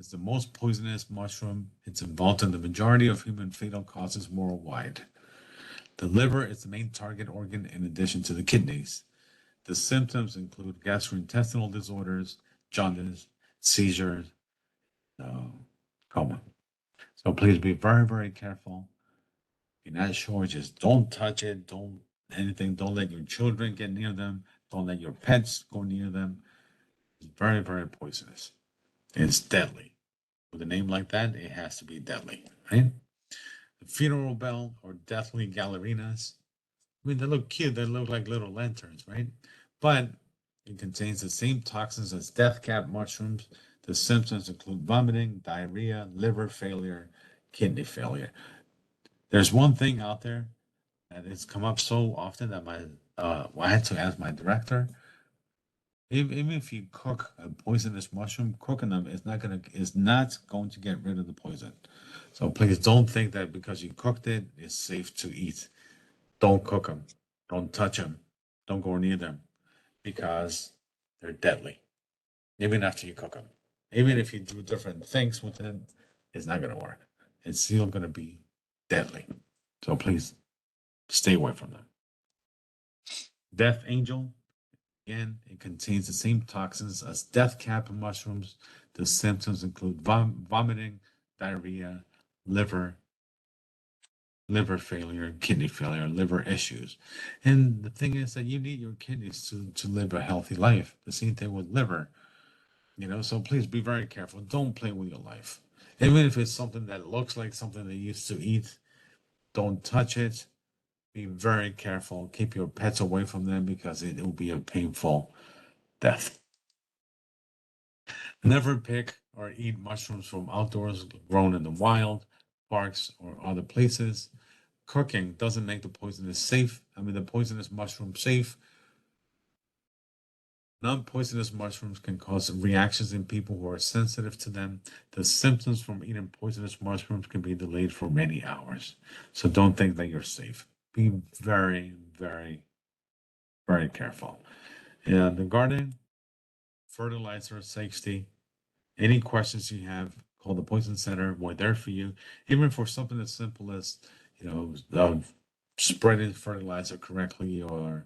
is the most poisonous mushroom. It's involved in the majority of human fatal causes worldwide. The liver is the main target organ in addition to the kidneys. The symptoms include gastrointestinal disorders, jaundice, seizures, uh, coma. So please be very, very careful. If you're not sure, just don't touch it. Don't anything. Don't let your children get near them. Don't let your pets go near them. It's very, very poisonous. It's deadly. With a name like that, it has to be deadly, right? The funeral bell or deathly gallerinas. I mean, they look cute. They look like little lanterns, right? But it contains the same toxins as death cap mushrooms. The symptoms include vomiting, diarrhea, liver failure, kidney failure. There's one thing out there that has come up so often that I had to ask my director. Even if you cook a poisonous mushroom, cooking them is not going to get rid of the poison. So please don't think that because you cooked it, it's safe to eat. Don't cook them. Don't touch them. Don't go near them because they're deadly. Even after you cook them, even if you do different things with it, it's not going to work. It's still going to be deadly. So please stay away from them. Death Angel, again, it contains the same toxins as death cap mushrooms. The symptoms include vomiting, diarrhea, liver, liver failure, kidney failure, liver issues. And the thing is that you need your kidneys to live a healthy life. The same thing with liver, so please be very careful. Don't play with your life. Even if it's something that looks like something they used to eat, don't touch it. Be very careful. Keep your pets away from them because it will be a painful death. Never pick or eat mushrooms from outdoors grown in the wild, parks, or other places. Cooking doesn't make the poisonous safe. I mean, the poisonous mushroom safe. Non-poisonous mushrooms can cause reactions in people who are sensitive to them. The symptoms from eating poisonous mushrooms can be delayed for many hours. So don't think that you're safe. Be very, very, very careful. And the garden, fertilizer safety, any questions you have, call the Poison Center. We're there for you, even for something as simple as, spreading fertilizer correctly or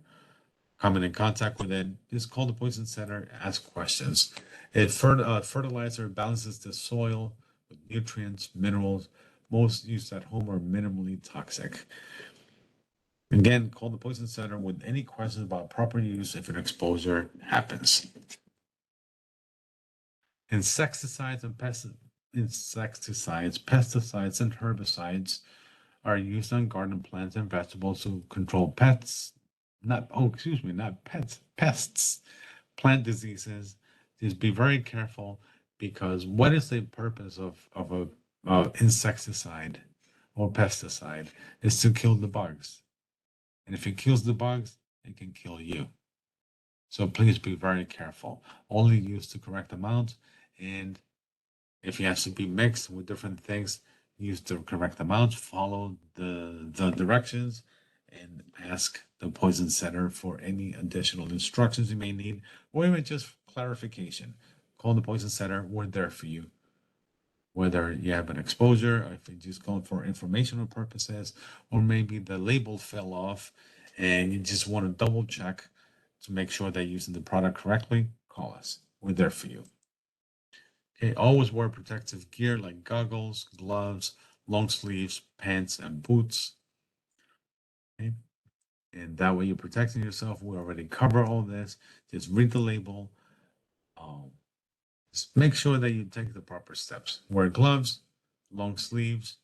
coming in contact with it, just call the Poison Center, ask questions. Fertilizer balances the soil with nutrients, minerals. Most used at home are minimally toxic. Again, call the Poison Center with any questions about proper use if an exposure happens. Insecticides and pesticides, and herbicides are used on garden plants and vegetables to control not pets, pests, plant diseases. Just be very careful because what is the purpose of a insecticide or pesticide is to kill the bugs. And if it kills the bugs, it can kill you. So please be very careful. Only use the correct amount and If it has to be mixed with different things, use the correct amounts, follow the directions, and ask the poison center for any additional instructions you may need, or even just clarification. Call the poison center. We're there for you. Whether you have an exposure, or if you just call for informational purposes, or maybe the label fell off and you just want to double check to make sure they're using the product correctly, call us. We're there for you. Okay, always wear protective gear like goggles, gloves, long sleeves, pants, and boots. Okay, and that way you're protecting yourself. We already cover all this. Just read the label. Um, just make sure that you take the proper steps. Wear gloves, long sleeves,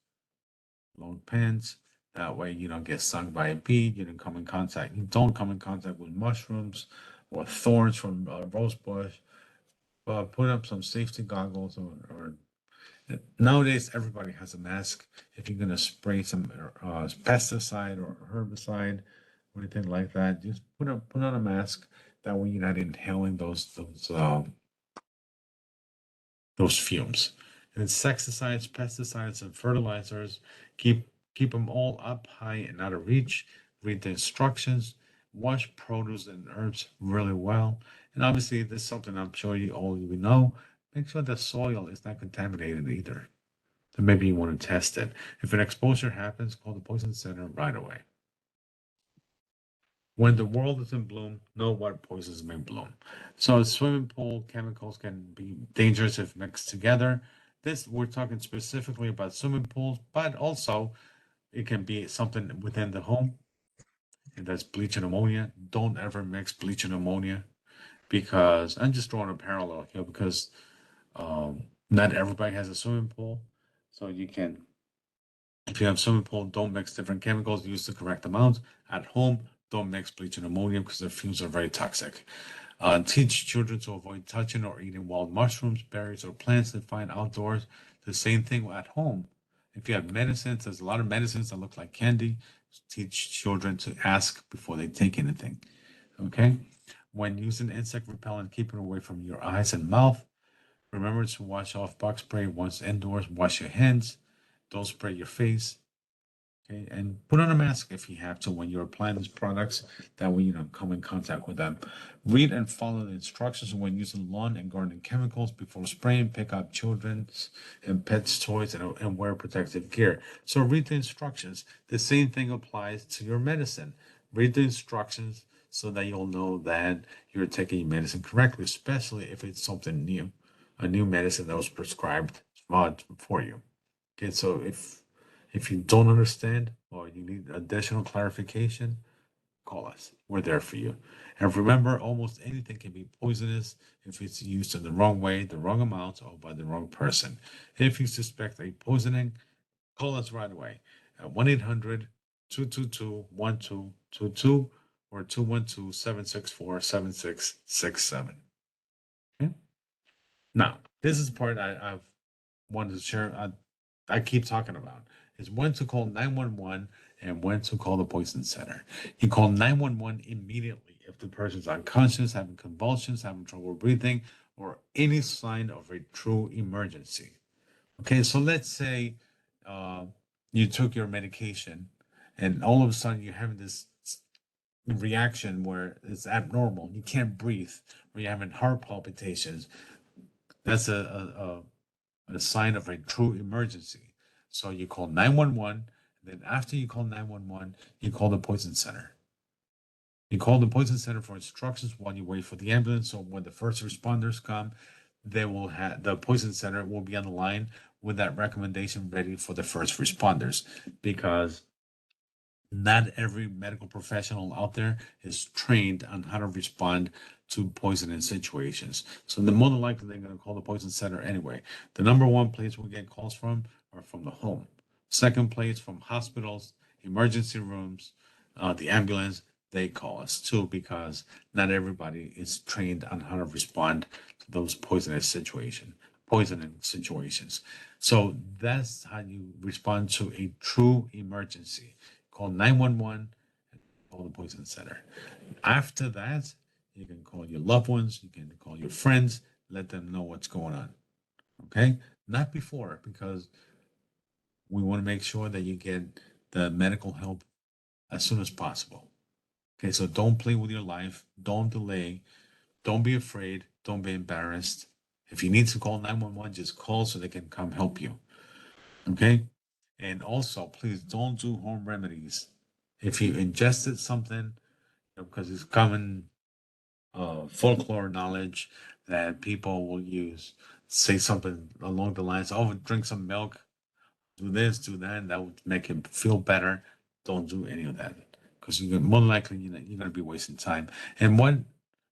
long pants. That way you don't get stung by a bee. You don't come in contact with mushrooms or thorns from a rose bush. But put up some safety goggles or nowadays everybody has a mask. If you're gonna spray some pesticide or herbicide or anything like that, just put on a mask. That way you're not inhaling those fumes. Insecticides, pesticides, and fertilizers, keep them all up high and out of reach. Read the instructions. Wash produce and herbs really well. And obviously, this is something I'm sure you know. Make sure the soil is not contaminated either. So maybe you want to test it. If an exposure happens, call the poison center right away. When the world is in bloom, know what poisons may bloom. So swimming pool chemicals can be dangerous if mixed together. This we're talking specifically about swimming pools, but also it can be something within the home, and that's bleach and ammonia. Don't ever mix bleach and ammonia because I'm just drawing a parallel here because not everybody has a swimming pool, so you can if you have swimming pool, don't mix different chemicals. Use the correct amounts. At home, don't mix bleach and ammonia because the fumes are very toxic. Teach children to avoid touching or eating wild mushrooms, berries, or plants they find outdoors. The same thing at home. If you have medicines, there's a lot of medicines that look like candy. Teach children to ask before they take anything. Okay? When using insect repellent, keep it away from your eyes and mouth. Remember to wash off bug spray once indoors. Wash your hands. Don't spray your face. Okay, and put on a mask if you have to when you're applying these products. That way you don't come in contact with them. Read and follow the instructions when using lawn and garden chemicals before spraying. Pick up children's and pets' toys and wear protective gear. So read the instructions. The same thing applies to your medicine. Read the instructions so that you'll know that you're taking your medicine correctly, especially if it's something new, a new medicine that was prescribed for you. Okay, so if you don't understand or you need additional clarification, call us. We're there for you. And remember, almost anything can be poisonous if it's used in the wrong way, the wrong amount, or by the wrong person. If you suspect a poisoning, call us right away at 1-800 222 1222 or 212-764-7667. Okay? Now, this is the part I've wanted to share. I keep talking about is when to call 911 and when to call the poison center. You call 911 immediately if the person's unconscious, having convulsions, having trouble breathing, or any sign of a true emergency. Okay, so let's say uh, you took your medication and all of a sudden you're having this reaction where it's abnormal, you can't breathe, or you're having heart palpitations. That's a sign of a true emergency. So you call 911. Then after you call 911, you call the poison center. You call the poison center for instructions while you wait for the ambulance. So when the first responders come, they will have the poison center will be on the line with that recommendation ready for the first responders because not every medical professional out there is trained on how to respond to poisoning situations. So the more than likely they're going to call the poison center anyway. The number one place we get calls from are from the home. Second place from hospitals, emergency rooms, the ambulance. They call us too because not everybody is trained on how to respond to those poisoning situations. So that's how you respond to a true emergency. Call 911 and call the poison center. After that, you can call your loved ones, you can call your friends, let them know what's going on. Okay? not before, because we want to make sure that you get the medical help as soon as possible. Okay, so don't play with your life, don't delay, don't be afraid, don't be embarrassed. If you need to call 911, just call so they can come help you. Okay? And also, please don't do home remedies. If you ingested something, because it's common folklore knowledge that people will use, say something along the lines, oh, drink some milk, do this, do that, and that would make him feel better. Don't do any of that, because you're more likely you're going to be wasting time. And what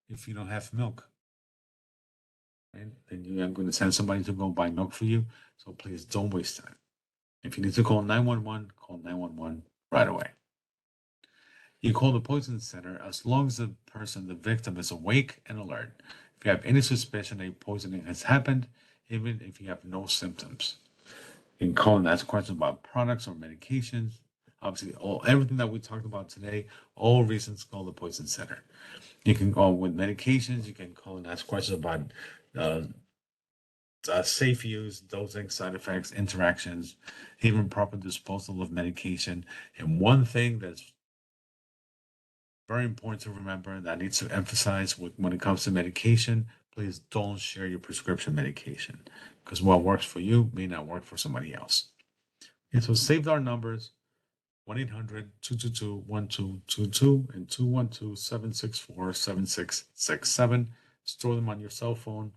if you don't have milk? Right? Then you are going to send somebody to go buy milk for you. So please don't waste time. If you need to call 911, call 911 right away. You call the poison center as long as the person, the victim, is awake and alert. If you have any suspicion a poisoning has happened, even if you have no symptoms. You can call and ask questions about products or medications. Obviously, everything that we talked about today, all reasons to call the poison center. You can call with medications. You can call and ask questions about uh, safe use, dosing, side effects, interactions, even proper disposal of medication. And one thing that's very important to remember that I need to emphasize when it comes to medication, please don't share your prescription medication, because what works for you may not work for somebody else. And so save our numbers: 1-800-222-1222 and 212-764-7667. Store them on your cell phone.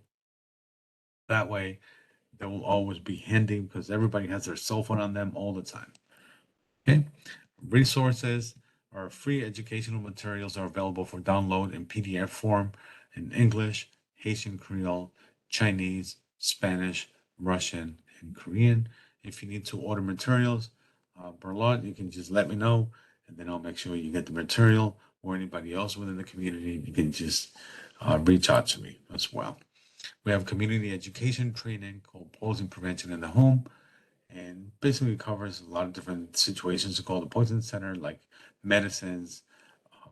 That way, they will always be handy, because everybody has their cell phone on them all the time. Okay. Resources or free educational materials are available for download in PDF form in English, Haitian Creole, Chinese, Spanish, Russian, and Korean. If you need to order materials, Berlot, you can just let me know, and then I'll make sure you get the material, or anybody else within the community, you can just reach out to me as well. We have community education training called Poison Prevention in the Home, and basically covers a lot of different situations. Called the Poison Center, like medicines,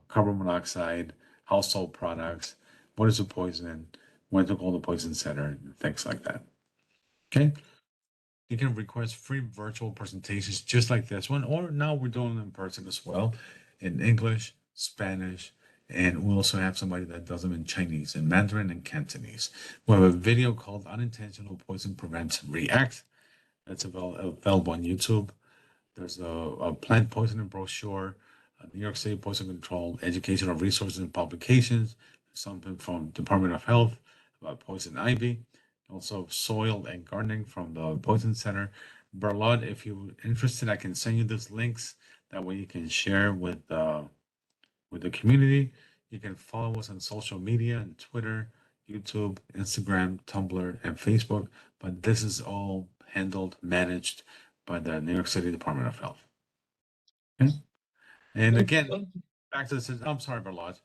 carbon monoxide, household products, what is a poison, when to call the Poison Center, and things like that. Okay. You can request free virtual presentations just like this one, or now we're doing them in person as well, in English, Spanish, and we also have somebody that does them in Chinese, in Mandarin, and Cantonese. We have a video called Unintentional Poison Prevent React that's available on YouTube. There's a plant poisoning brochure, New York State Poison Control, educational resources and publications, something from Department of Health about poison ivy, also soil and gardening from the Poison Center. Berlot, if you're interested, I can send you these links. That way you can share with the community. You can follow us on social media and Twitter, YouTube, Instagram, Tumblr, and Facebook. But this is all handled, managed by the New York City Department of Health. Okay? And again, back to the, I'm sorry, Barlot.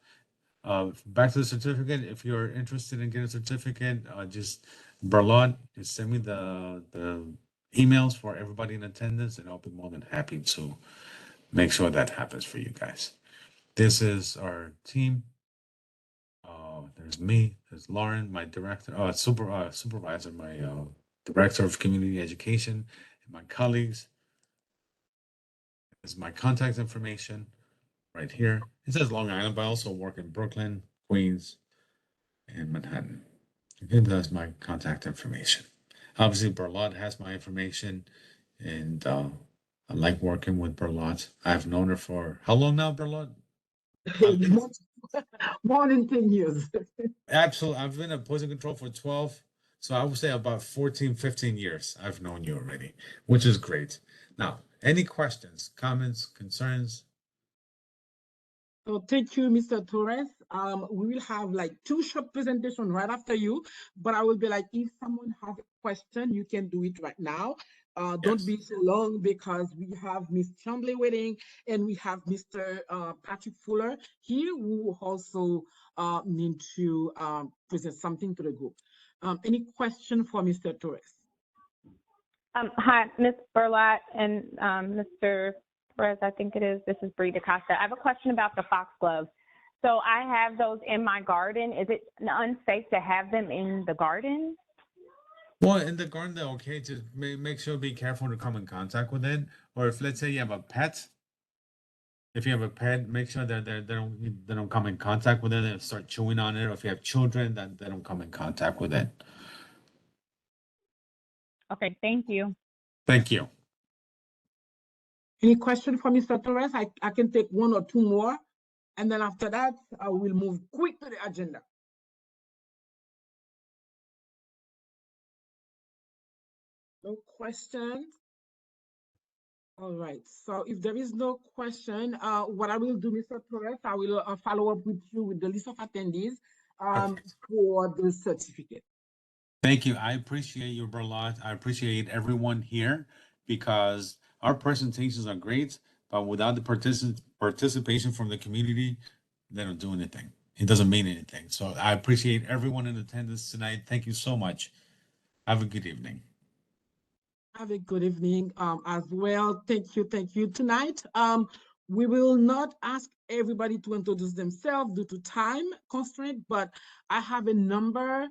Back to the certificate. If you're interested in getting a certificate, just Barlot, just send me the emails for everybody in attendance, and I'll be more than happy to make sure that happens for you guys. This is our team. There's me, there's Lauren, my director, supervisor, my director of community education, and my colleagues. There's my contact information right here. It says Long Island, but I also work in Brooklyn, Queens, and Manhattan. Okay, that's my contact information. Obviously, Berlot has my information, and I like working with Berlot. I've known her for how long now, Berlot? I've been More than 10 years. Absolutely. I've been at Poison Control for 12. So I would say about 14, 15 years I've known you already, which is great. Now, any questions, comments, concerns? So thank you, Mr. Torres. We will have like two short presentation right after you, but I will be like, if someone has a question, you can do it right now. Don't Yes. be so long, because we have Miss Chambly waiting, and we have Mr. Patrick Fuller here, who also need to present something to the group. Any question for Mr. Torres? Hi, Ms. Burlat and Mr. Perez, I think it is. This is Bree DaCosta. I have a question about the foxgloves. So I have those in my garden. Is it unsafe to have them in the garden? Well, in the garden, they're okay. Just make sure be careful to come in contact with it. Or if let's say you have a pet, if you have a pet, make sure that they don't come in contact with it and start chewing on it. Or if you have children, then they don't come in contact with it. Okay, thank you. Thank you. Any question for Mr. Torres? I can take one or two more, and then after that, I will move quick to the agenda. No questions? All right, so if there is no question, what I will do, Mr. Torres, I will follow up with you with the list of attendees for the certificate. Thank you. I appreciate you, Berlot. I appreciate everyone here because our presentations are great, but without the participation from the community, they don't do anything. It doesn't mean anything. So I appreciate everyone in attendance tonight. Thank you so much. Have a good evening. Have a good evening as well. Thank you. Tonight, we will not ask everybody to introduce themselves due to time constraint, but I have a number,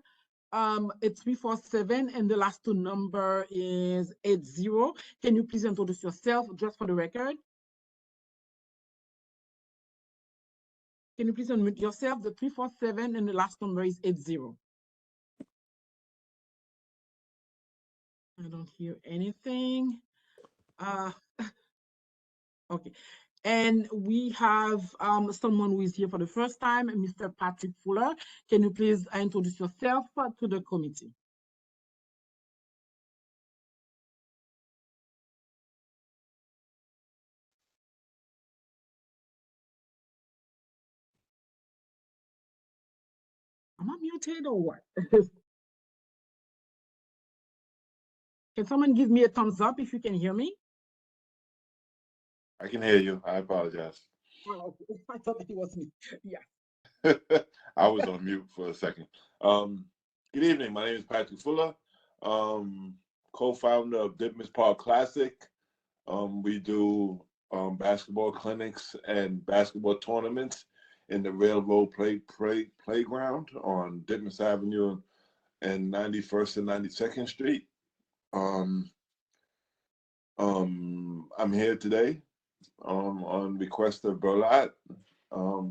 it's 347, and the last two number is 80. Can you please introduce yourself just for the record? Can you please unmute yourself? The 347 and the last number is 80. I don't hear anything. Okay. And we have someone who is here for the first time, Mr. Patrick Fuller. Can you please introduce yourself to the committee? Am I muted or what? Can someone give me a thumbs up if you can hear me? I can hear you. I apologize. Oh, okay. I thought it was me. Yeah. I was on mute for a second. Good evening. My name is Patrick Fuller, co-founder of Ditmas Park Classic. We do basketball clinics and basketball tournaments in the Railroad Playground on Ditmas Avenue and 91st and 92nd Street. I'm here today on request of Berlat.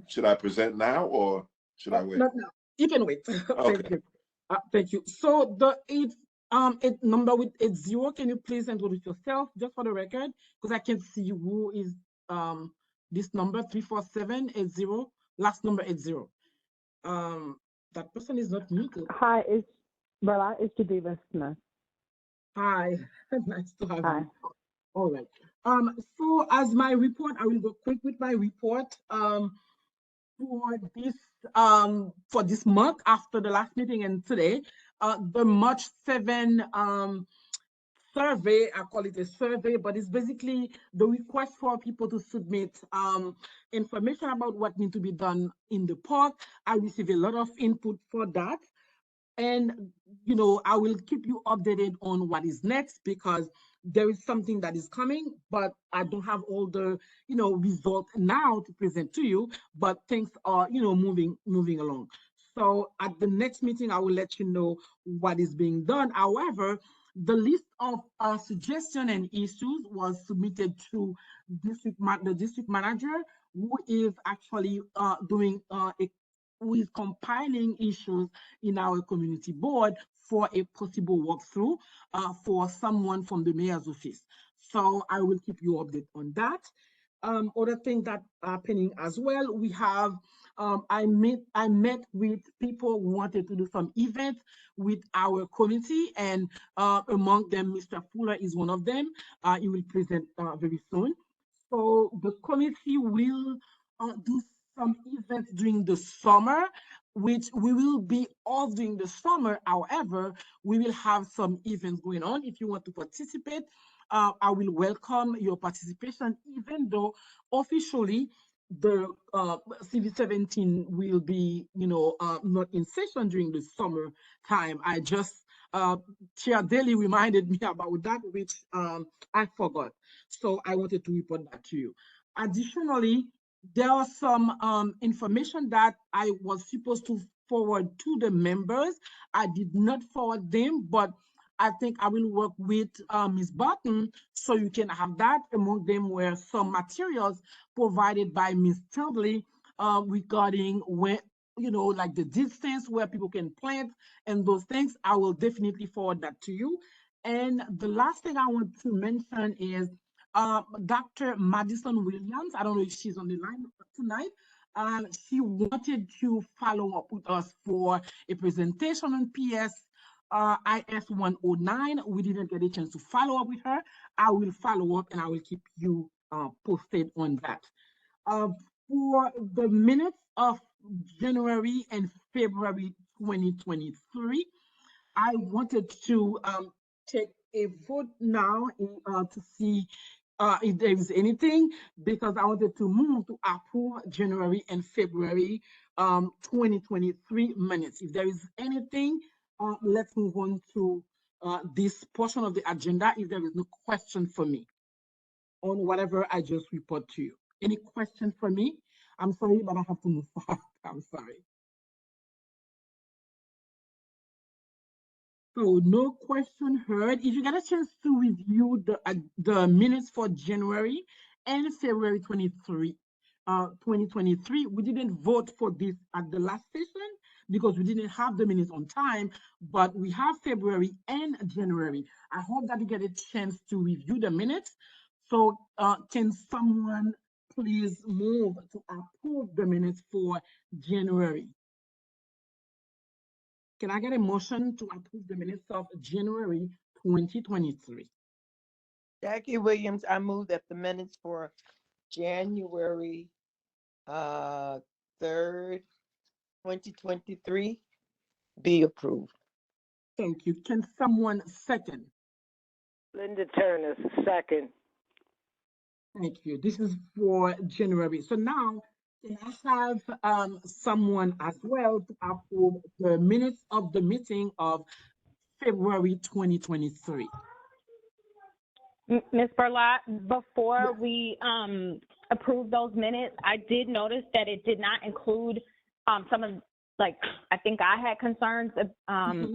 Should I present now or should I wait? No, you can wait. Okay. Thank you. So the eight number with 80, can you please introduce yourself just for the record? Because I can see who is this number 34780, last number 80. That person is not muted. Hi, it's Berla. It's Jadeva Smith. Hi, nice to have Hi. you. All right. So as my report, I will go quick with my report. For this month after the last meeting and today, the March 7 survey, I call it a survey, but it's basically the request for people to submit information about what needs to be done in the park. I received a lot of input for that. And, I will keep you updated on what is next because there is something that is coming, but I don't have all the, results now to present to you, but things are, moving along. So at the next meeting, I will let you know what is being done. However, the list of suggestions and issues was submitted to the district manager, who is actually who is compiling issues in our community board for a possible walkthrough for someone from the mayor's office. So I will keep you updated on that. Other things that are happening as well, we have, I met with people who wanted to do some events with our committee, and among them, Mr. Fuller is one of them. He will present very soon. So the committee will do some events during the summer, which we will be off during the summer. However, we will have some events going on. If you want to participate, I will welcome your participation, even though officially the CV17 will be, not in session during the summer time. I just, Chair Daly reminded me about that, which I forgot. So I wanted to report that to you. Additionally, there are some information that I was supposed to forward to the members. I did not forward them, but I think I will work with Ms. Barton so you can have that. Among them were some materials provided by Ms. Tindley regarding when, like the distance where people can plant and those things. I will definitely forward that to you. And the last thing I want to mention is Dr. Madison Williams. I don't know if she's on the line tonight. She wanted to follow up with us for a presentation on PS IS 109. We didn't get a chance to follow up with her. I will follow up and I will keep you posted on that. Uh, for the minutes of January and February 2023, I wanted to take a vote now to see if there is anything, because I wanted to move to approve January and February 2023 minutes. If there is anything, let's move on to this portion of the agenda if there is no question for me on whatever I just report to you. Any question for me? I'm sorry, but I have to move fast. I'm sorry. So no question heard. If you get a chance to review the minutes for January and February 2023, we didn't vote for this at the last session because we didn't have the minutes on time, but we have February and January. I hope that you get a chance to review the minutes. So can someone please move to approve the minutes for January? Can I get a motion to approve the minutes of January 2023? Jackie Williams, I move that the minutes for January 3rd, 2023 be approved. Thank you. Can someone second? Linda Turner, second. Thank you. This is for January. So now, can I have someone as well to approve the minutes of the meeting of February 2023? Ms. Burlott, before Yes. we approve those minutes, I did notice that it did not include some of, like, I think I had concerns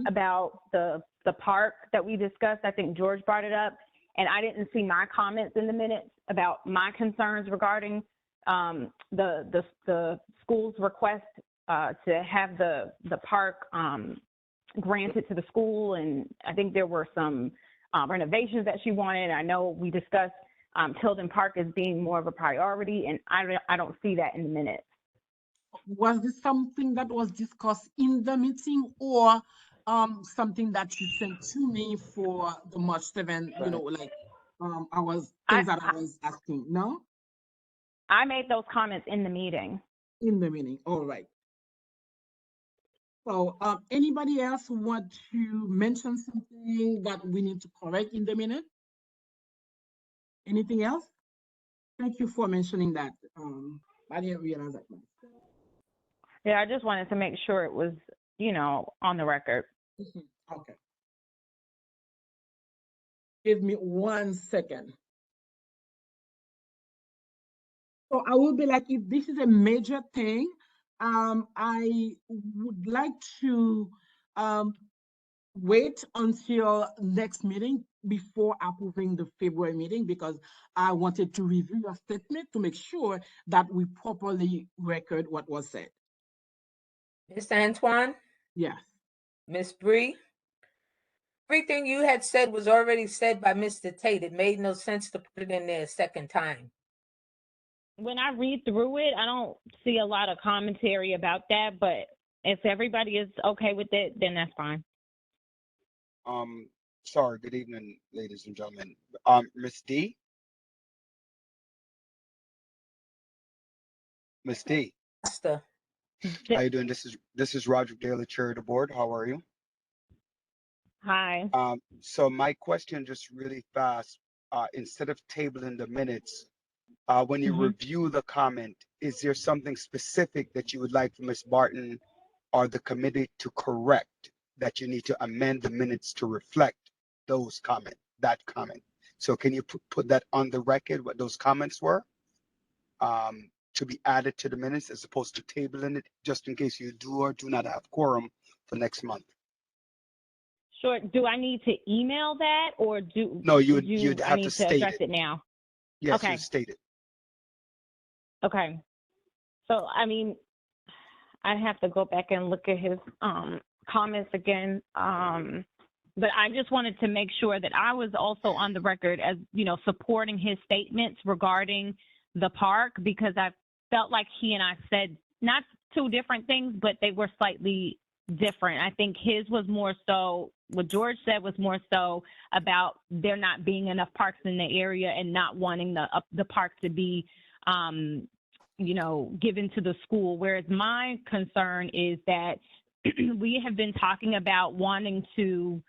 about the park that we discussed. I think George brought it up, and I didn't see my comments in the minutes about my concerns regarding the school's request to have the park granted to the school, and I think there were some renovations that she wanted. I know we discussed Tilden Park as being more of a priority, and I don't see that in the minutes. Was this something that was discussed in the meeting, or something that you sent to me for the March 7th, like I was asking? No? I made those comments in the meeting. In the meeting, all right. So anybody else want to mention something that we need to correct in the minute? Anything else? Thank you for mentioning that. I didn't realize that. Yeah, I just wanted to make sure it was, on the record. Okay. Give me 1 second. So I will be like, if this is a major thing, I would like to wait until next meeting before approving the February meeting, because I wanted to review your statement to make sure that we properly record what was said. Mr. Antoine, Yes. Miss Bree, everything you had said was already said by Mr. Tate. It made no sense to put it in there a second time. When I read through it, I don't see a lot of commentary about that, but if everybody is okay with it, then that's fine. Sorry, good evening, ladies and gentlemen. Miss D? Miss D, Master, how you doing? This is Roger Daly, chair of the board. How are you? Hi. So my question, just really fast, instead of tabling the minutes, when you review the comment, is there something specific that you would like for Ms. Barton or the committee to correct, that you need to amend the minutes to reflect that comment? So can you put that on the record, what those comments were, to be added to the minutes, as opposed to tabling it, just in case you do or do not have quorum for next month? Sure. Do I need to email that, or No, you'd I have need to to state address it. it now? Yes, Okay. you state it. Okay. So, I mean, I have to go back and look at his comments again. But I just wanted to make sure that I was also on the record as, you know, supporting his statements regarding the park, because I felt like he and I said not two different things, but they were slightly different. I think his was more so, what George said was more so about there not being enough parks in the area and not wanting the park to be, you know, given to the school. Whereas my concern is that we have been talking about wanting to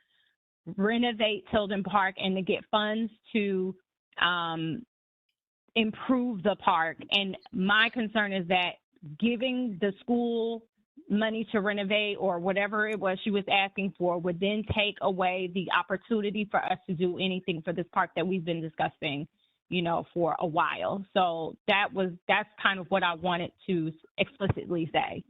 renovate Tilden Park and to get funds to improve the park. And my concern is that giving the school money to renovate or whatever it was she was asking for would then take away the opportunity for us to do anything for this park that we've been discussing, you know, for a while. So that's kind of what I wanted to explicitly say.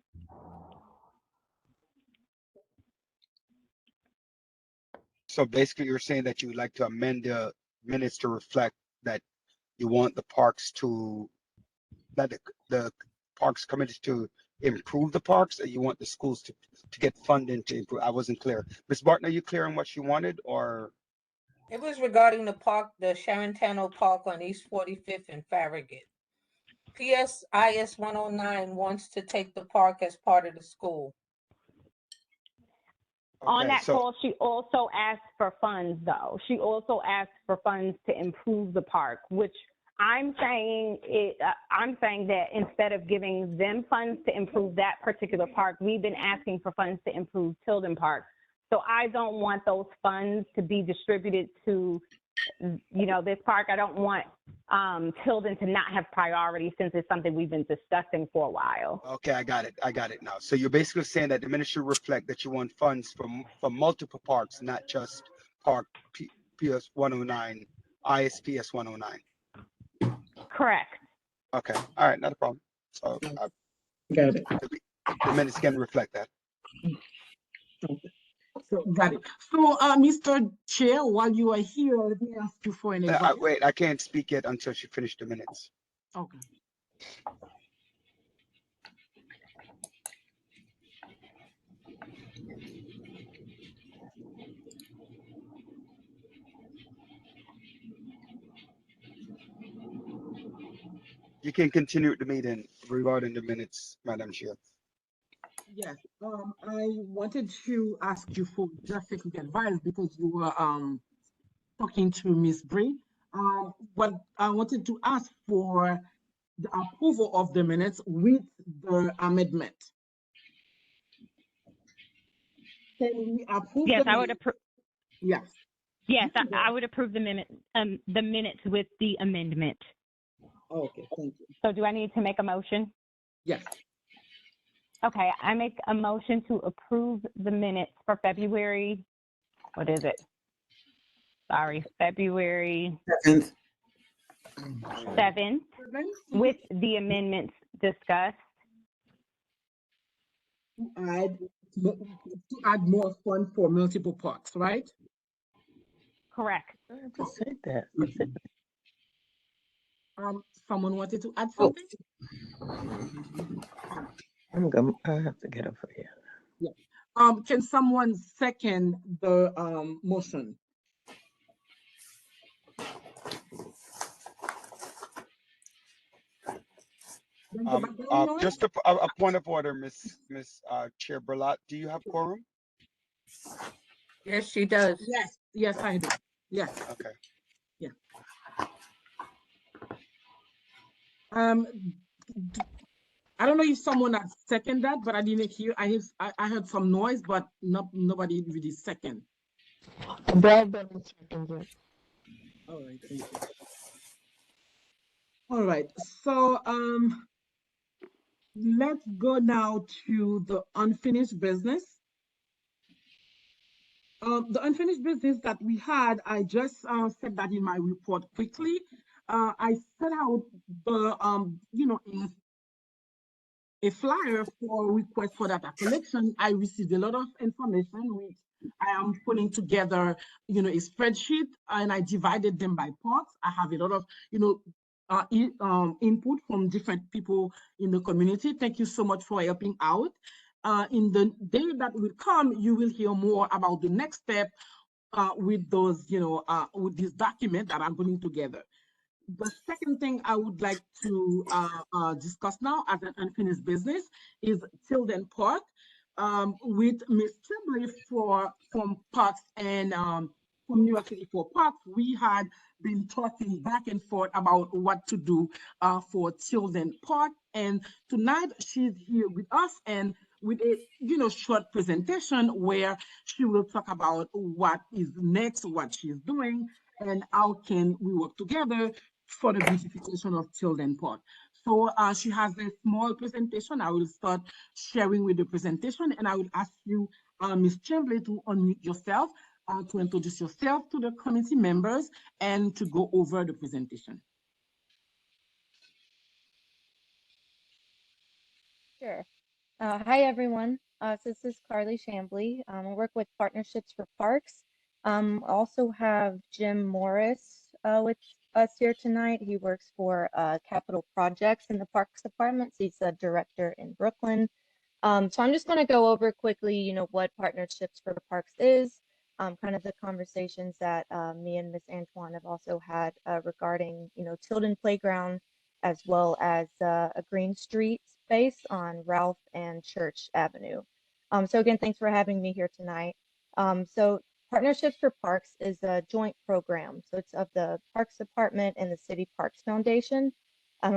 So basically, you're saying that you would like to amend the minutes to reflect that you want the parks to, that the parks committee to improve the parks, and you want the schools to get funding to improve. I wasn't clear. Ms. Barton, are you clear on what she wanted, or? It was regarding the park, the Sharentano Park on East 45th and Farragut. PSIS 109 wants to take the park as part of the school. On Okay, that so call, she also asked for funds, though. She also asked for funds to improve the park, which I'm saying that instead of giving them funds to improve that particular park, we've been asking for funds to improve Tilden Park. So I don't want those funds to be distributed to, you know, this park. I don't want Tilden to not have priority, since it's something we've been discussing for a while. okay, I got it now. So you're basically saying that the minutes should reflect that you want funds from multiple parks, not just Park PS 109, ISPS 109. Correct. Okay, all right, not a problem. So Got it. the minutes can reflect that. Okay. So got it. So, Mr. Chair, while you are here, let me ask you for an advice. Wait, I can't speak yet until she finished the minutes. Okay. You can continue the meeting regarding the minutes, Madam Chair. Yes. I wanted to ask you for just a quick advice, because you were talking to Miss Bree. What I wanted to ask for the approval of the minutes with the amendment. Can we approve Yes, the I would minutes? approve. Yes. Yes, I would approve the minutes with the amendment. Okay, thank you. So do I need to make a motion? Yes. Okay, I make a motion to approve the minutes for February, what is it? Sorry, February 7th, with the amendments discussed. To add more funds for multiple parks, right? Correct. I just said that. Someone wanted to add something? I'm gonna. I have to get up for you. Yeah. Can someone second the motion? Just a point of order, Miss Chair Berlat. Do you have quorum? Yes, she does. Yes, I do. Yes. Okay. Yeah. I don't know if someone had seconded that, but I didn't hear. I heard some noise, but nobody really second. Brad Bennett seconds it. All right, thank you. All right, so let's go now to the unfinished business. The unfinished business that we had, I just said that in my report quickly. I set out the a flyer for request for data collection. I received a lot of information, which I am putting together, a spreadsheet, and I divided them by parts. I have a lot of, input from different people in the community. Thank you so much for helping out. In the day that will come, you will hear more about the next step with those, with this document that I'm putting together. The second thing I would like to discuss now as an unfinished business is Tilden Park with Ms. Tremblay from Parks and from New York City for Parks. We had been talking back and forth about what to do for Tilden Park, and tonight she's here with us and with a short presentation where she will talk about what is next, what she's doing, and how can we work together for the beautification of Tilden Park. So she has a small presentation. I will start sharing with the presentation, and I will ask you, Ms. Tremblay, to unmute yourself, to introduce yourself to the committee members, and to go over the presentation. Sure. Hi, everyone. So this is Carly Chambly. I work with Partnerships for Parks. Also have Jim Morris with us here tonight. He works for Capital Projects in the Parks Department. So he's a director in Brooklyn. So I'm just going to go over quickly, what Partnerships for Parks is, kind of the conversations that me and Miss Antoine have also had regarding, Tilden Playground, as well as a Green Street space on Ralph and Church Avenue. So again, thanks for having me here tonight. So Partnerships for Parks is a joint program. So it's of the Parks Department and the City Parks Foundation.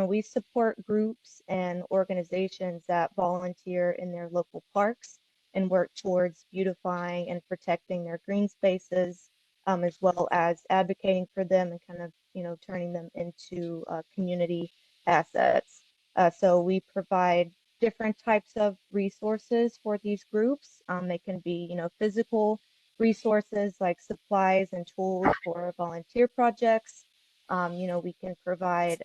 We support groups and organizations that volunteer in their local parks and work towards beautifying and protecting their green spaces, as well as advocating for them and kind of, turning them into community assets. So we provide different types of resources for these groups. They can be, physical resources like supplies and tools for volunteer projects. We can provide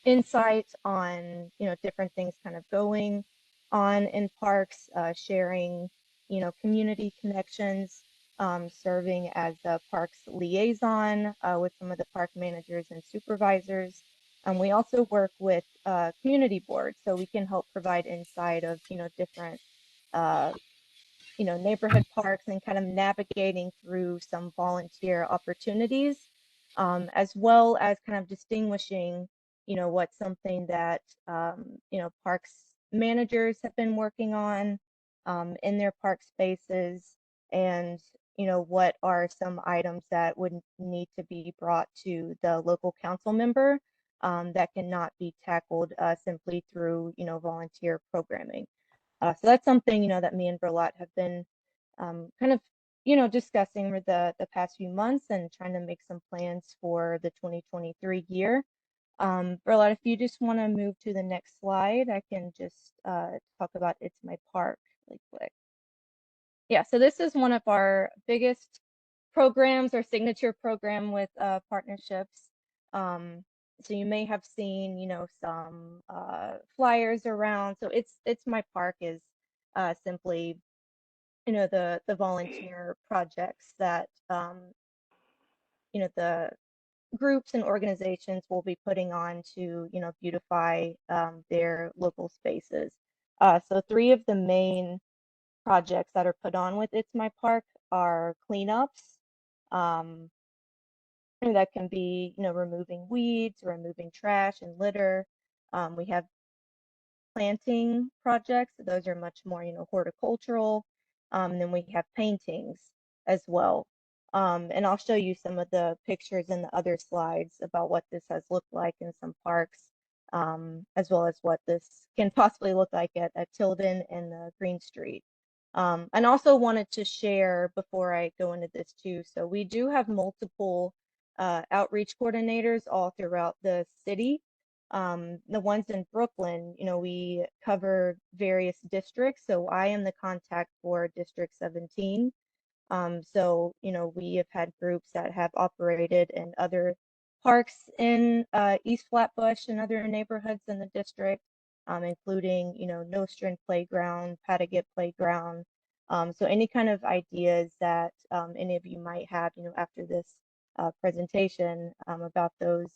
insight on different things kind of going on in parks, sharing community connections, serving as a parks liaison with some of the park managers and supervisors. We also work with community boards, so we can help provide insight of different uh, neighborhood parks and kind of navigating through some volunteer opportunities, as well as kind of distinguishing, what's something that, parks managers have been working on in their park spaces, and, what are some items that would need to be brought to the local council member that cannot be tackled simply through, volunteer programming. So that's something, that me and Verlat have been kind of, discussing over the past few months and trying to make some plans for the 2023 year. Verlat, if you just want to move to the next slide, I can just talk about It's My Park really quick. Yeah, so this is one of our biggest programs, our signature program with partnerships. So you may have seen, some flyers around. So It's My Park is simply, the volunteer projects that, the groups and organizations will be putting on to, beautify their local spaces. So 3 of the main projects that are put on with It's My Park are cleanups. And that can be, removing weeds, removing trash and litter. We have planting projects. Those are much more, horticultural. Then we have paintings as well. And I'll show you some of the pictures in the other slides about what this has looked like in some parks, as well as what this can possibly look like at Tilden and Green Street. And also wanted to share before I go into this too. So we do have multiple outreach coordinators all throughout the city. The ones in Brooklyn, we cover various districts. So I am the contact for District 17. So, we have had groups that have operated in other parks in East Flatbush and other neighborhoods in the district, including, Nostrand Playground, Pataget Playground, So any kind of ideas that any of you might have, after this presentation about those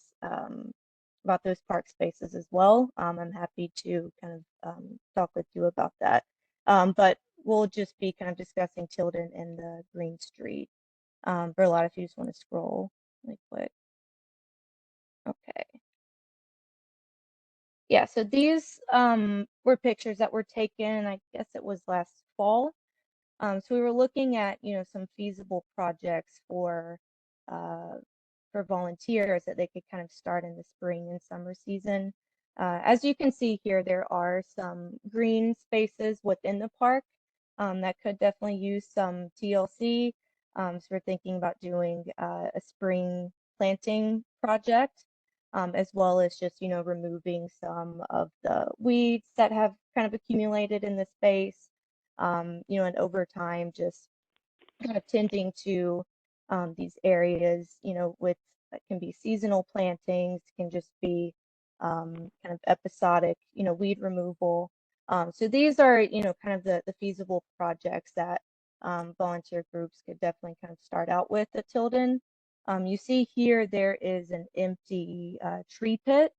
park spaces as well. I'm happy to kind of talk with you about that. But we'll just be kind of discussing Tilden and the Green Street. Berlotta, if you just want to scroll really quick. Okay. Yeah, so these were pictures that were taken, I guess it was last fall. So we were looking at, some feasible projects uh, for volunteers that they could kind of start in the spring and summer season. As you can see here, there are some green spaces within the park that could definitely use some TLC. So we're thinking about doing a spring planting project, as well as just, removing some of the weeds that have kind of accumulated in the space, and over time, just kind of tending to these areas, with that can be seasonal plantings, can just be kind of episodic, weed removal. So these are, kind of the feasible projects that volunteer groups could definitely kind of start out with at Tilden. You see here there is an empty tree pit.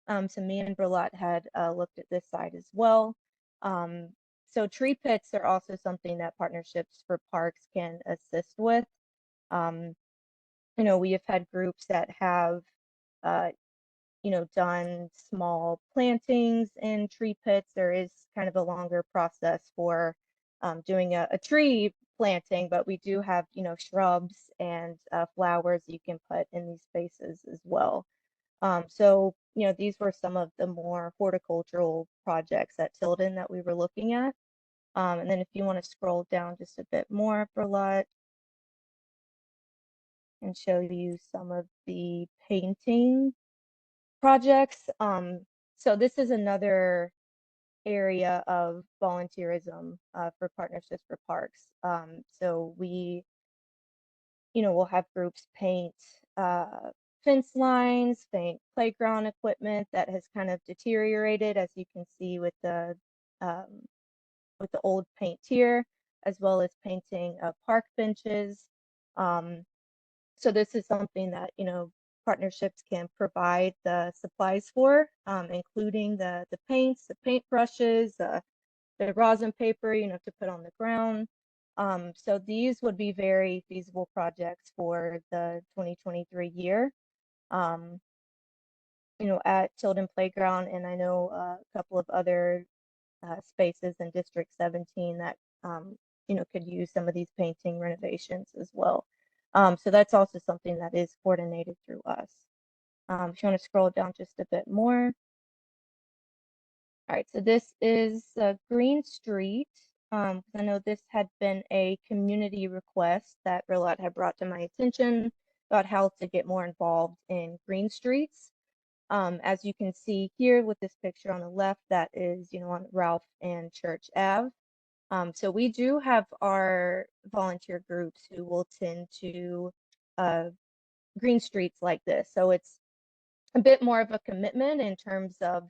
So me and Berlotte had looked at this side as well. Um, so tree pits are also something that Partnerships for Parks can assist with. Um, we have had groups that have, uh, done small plantings in tree pits. There is kind of a longer process for doing a tree planting, but we do have, shrubs and flowers you can put in these spaces as well. So, these were some of the more horticultural projects at Tilden that we were looking at. And then if you want to scroll down just a bit more, Berlotte, and show you some of the painting projects. So this is another area of volunteerism for Partnerships for Parks. So we, we'll have groups paint fence lines, paint playground equipment that has kind of deteriorated, as you can see um, with the old paint here, as well as painting park benches. So this is something that, partnerships can provide the supplies for, including the paints, the paint brushes, the rosin paper, to put on the ground. So these would be very feasible projects for the 2023 year. At Tilden Playground, and I know a couple of other spaces in District 17 that could use some of these painting renovations as well. So that's also something that is coordinated through us. If you want to scroll down just a bit more. All right, so this is Green Street. I know this had been a community request that Berlotte had brought to my attention about how to get more involved in green streets. As you can see here with this picture on the left, that is, on Ralph and Church Ave. So we do have our volunteer groups who will tend to green streets like this. So it's a bit more of a commitment in terms of,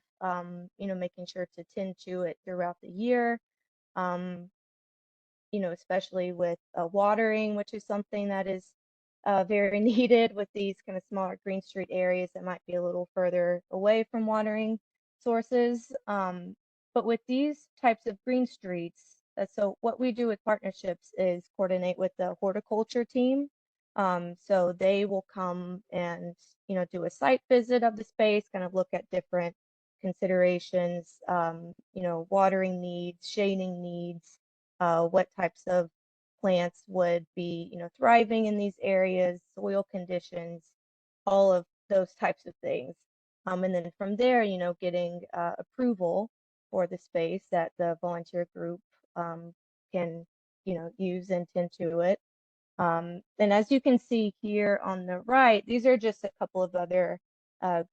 making sure to tend to it throughout the year. Um, especially with watering, which is something that is very needed with these kind of smaller Green Street areas that might be a little further away from watering sources. But with these types of green streets, so what we do with Partnerships is coordinate with the horticulture team. So they will come and, do a site visit of the space, kind of look at different considerations, watering needs, shading needs, what types of plants would be, thriving in these areas, soil conditions, all of those types of things. And then from there, getting approval for the space that the volunteer group can, use and tend to it. And as you can see here on the right, these are just a couple of other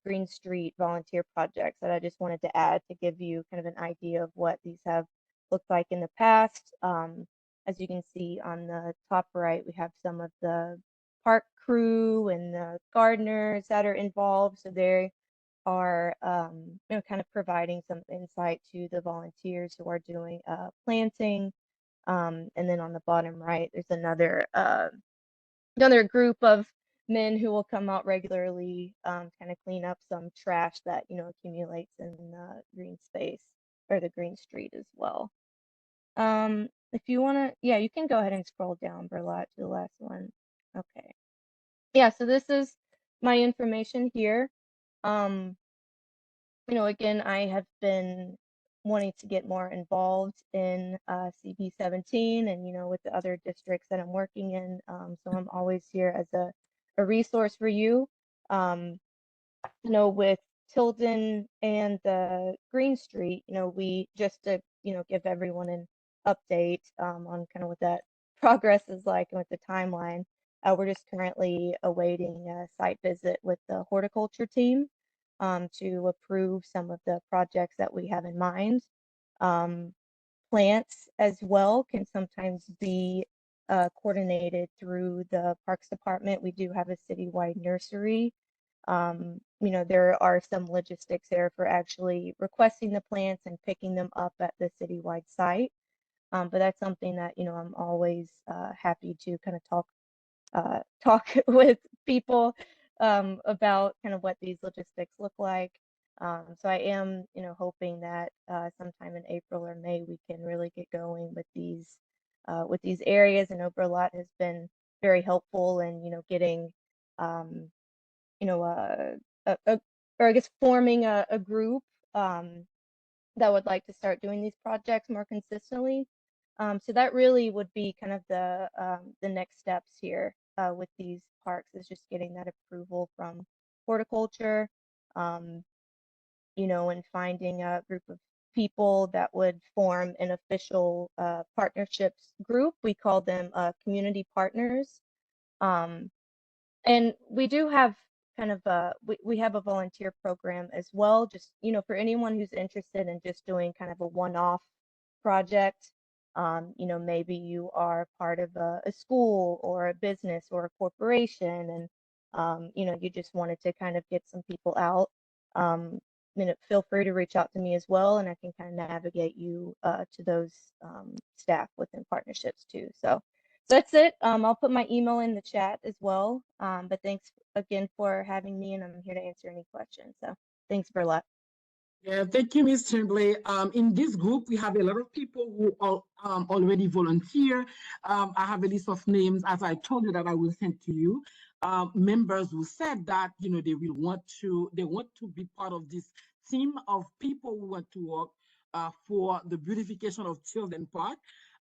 Green Street volunteer projects that I just wanted to add to give you kind of an idea of what these have looked like in the past. As you can see on the top right, we have some of the park crew and the gardeners that are involved. So they are, kind of providing some insight to the volunteers who are doing planting. And then on the bottom right, there's another group of men who will come out regularly, kind of clean up some trash that, accumulates in the green space or the green street as well. If you want to, yeah, you can go ahead and scroll down, Berlat, to the last one. Okay. Yeah, so this is my information here. Again, I have been wanting to get more involved in CB17 and, with the other districts that I'm working in. So I'm always here as a resource for you. With Tilden and Green Street, we just to, give everyone an update on kind of what that progress is like and with the timeline. We're just currently awaiting a site visit with the horticulture team to approve some of the projects that we have in mind. Plants as well can sometimes be coordinated through the Parks Department. We do have a citywide nursery. There are some logistics there for actually requesting the plants and picking them up at the citywide site. But that's something that, I'm always happy to kind of talk with people about kind of what these logistics look like. So I am, hoping that sometime in April or May we can really get going with these areas. I know Berlat has been very helpful in, getting, or I guess forming a group that would like to start doing these projects more consistently. So that really would be kind of the next steps here with these parks, is just getting that approval from horticulture, and finding a group of people that would form an official partnerships group. We call them community partners. And we do have kind of we have a volunteer program as well, just, for anyone who's interested in just doing kind of a one-off project. Maybe you are part of a school or a business or a corporation, and, you just wanted to kind of get some people out. Feel free to reach out to me as well, and I can kind of navigate you to those staff within partnerships too. So that's it. I'll put my email in the chat as well. But thanks again for having me, and I'm here to answer any questions. So thanks, Berlat. Yeah, thank you, Ms. Tremblay. In this group, we have a lot of people who are already volunteer. I have a list of names, as I told you, that I will send to you. Members who said that, they want to be part of this team of people who want to work for the beautification of Tilden Park.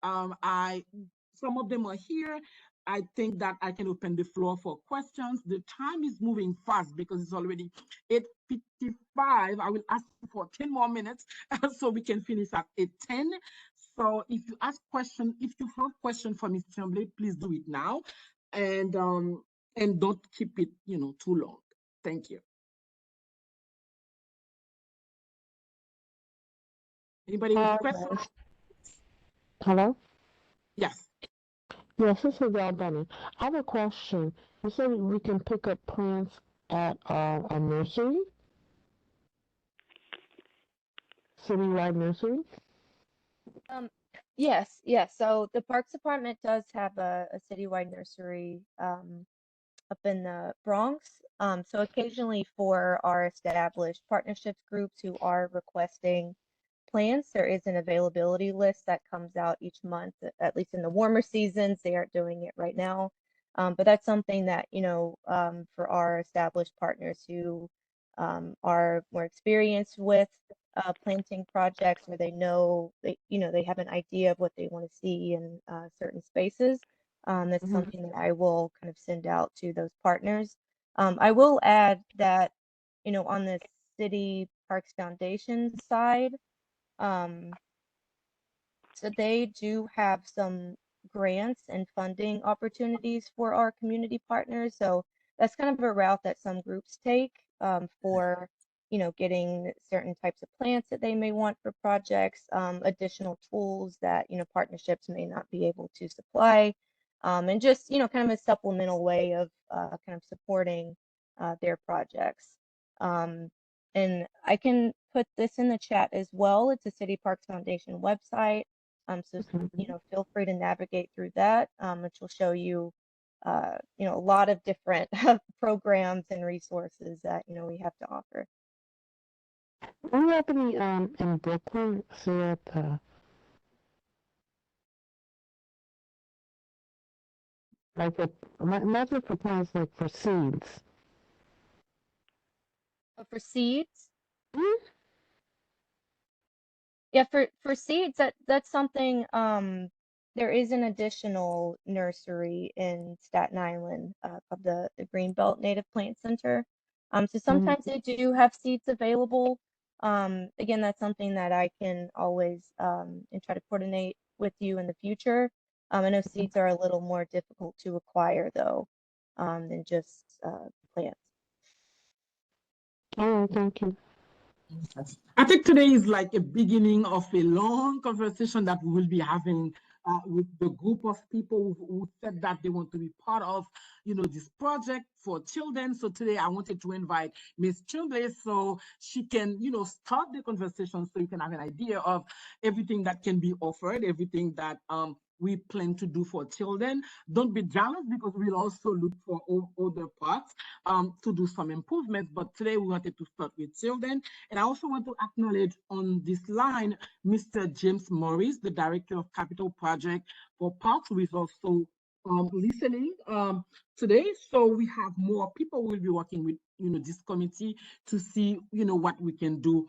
Some of them are here. I think that I can open the floor for questions. The time is moving fast because it's already 8:55. I will ask for 10 more minutes so we can finish at 8:10. So if you have question for Ms. Tremblay, please do it now, and don't keep it, too long. Thank you. Anybody with questions? Hello? Yes. Yes, this is Albany. I have a question. You said we can pick up plants at a nursery? Citywide nursery? Yes. So the Parks Department does have a citywide nursery up in the Bronx. So occasionally for our established partnerships groups who are requesting plants, there is an availability list that comes out each month, at least in the warmer seasons. They aren't doing it right now. But that's something that, for our established partners who are more experienced with planting projects, where they know they have an idea of what they want to see in certain spaces. That's something that I will kind of send out to those partners. I will add that, on the City Parks Foundation side, so they do have some grants and funding opportunities for our community partners. So that's kind of a route that some groups take for, getting certain types of plants that they may want for projects, additional tools that, partnerships may not be able to supply, and just, kind of a supplemental way of kind of supporting their projects. And I can put this in the chat as well. It's a City Parks Foundation website. So, Mhm. feel free to navigate through that, which will show you, a lot of different programs and resources that, we have to offer. Do you have any in Brooklyn? See at like imagine for plants like for seeds. For seeds, Mhm. yeah, for seeds, that's something, there is an additional nursery in Staten Island, called the Greenbelt Native Plant Center. So sometimes they do have seeds available. Again, that's something that I can always, and try to coordinate with you in the future. I know seeds are a little more difficult to acquire though, than just, plants. All right, thank you. I think today is like a beginning of a long conversation that we will be having with the group of people who said that they want to be part of, this project for children. So today I wanted to invite Miss Chumble so she can, start the conversation so you can have an idea of everything that can be offered, everything that we plan to do for children. Don't be jealous because we'll also look for other parts to do some improvements. But today we wanted to start with children. And I also want to acknowledge on this line, Mr. James Morris, the Director of Capital Project for Parks, who is also listening today. So we have more people who will be working with, this committee to see, what we can do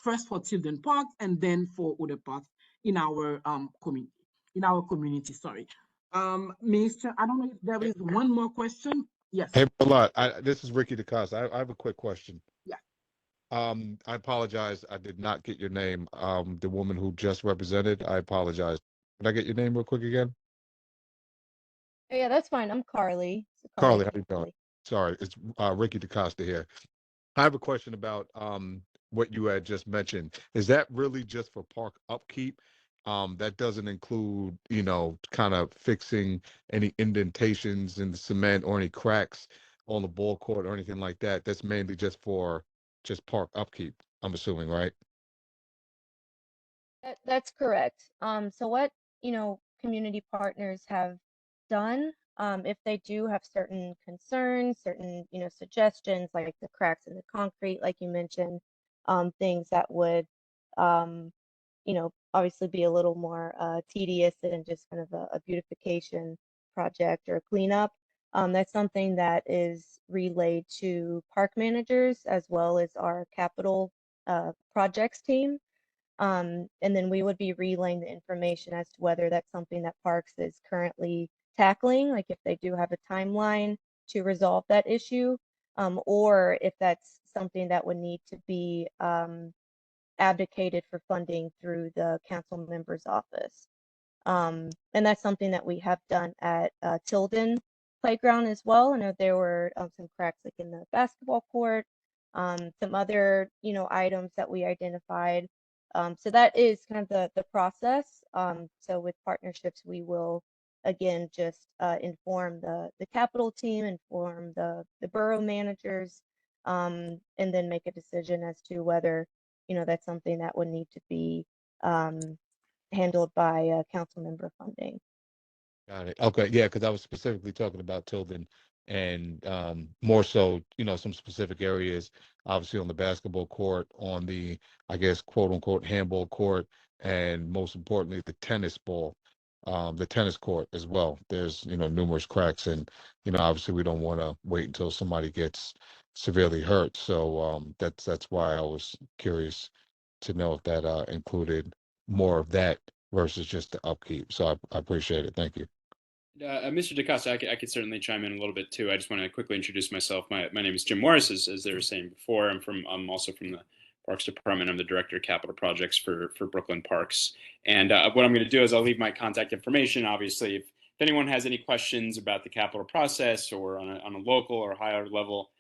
first for children parks and then for other parks in our community, sorry. Mr. I don't know if there is one more question. Yes. Hey, a lot. This is Ricky DeCosta. I have a quick question. Yeah. I apologize. I did not get your name. The woman who just represented, I apologize. Can I get your name real quick again? Oh, yeah, that's fine. I'm Carly. So Carly, how you doing? Shambley. Sorry, it's Ricky DeCosta here. I have a question about what you had just mentioned. Is that really just for park upkeep? That doesn't include, kind of fixing any indentations in the cement or any cracks on the ball court or anything like that. That's mainly just for just park upkeep, I'm assuming, right? That's correct. So what, community partners have done, if they do have certain concerns, certain, suggestions, like the cracks in the concrete, like you mentioned, things that would, um, obviously be a little more tedious than just kind of a beautification project or cleanup. That's something that is relayed to park managers as well as our capital projects team. And then we would be relaying the information as to whether that's something that Parks is currently tackling, like if they do have a timeline to resolve that issue, or if that's something that would need to be abdicated for funding through the council member's office. And that's something that we have done at Tilden Playground as well. I know there were some cracks like in the basketball court, some other, items that we identified. So that is kind of the process. So with partnerships, we will again just inform the capital team, inform the borough managers, and then make a decision as to whether, that's something that would need to be handled by council member funding. Got it. Okay, yeah, because I was specifically talking about Tilden and more so, some specific areas, obviously on the basketball court, on the, I guess, quote unquote, handball court, and most importantly, the tennis court as well. There's, numerous cracks, and, obviously we don't want to wait until somebody gets severely hurt. So that's why I was curious to know if that included more of that versus just the upkeep. So I appreciate it. Thank you. Mr. DaCosta, I could certainly chime in a little bit too. I just want to quickly introduce myself. My name is Jim Morris, as they were saying before. I'm also from the Parks Department. I'm the Director of Capital Projects for Brooklyn Parks. And what I'm going to do is I'll leave my contact information. Obviously, if anyone has any questions about the capital process or on a local or higher level,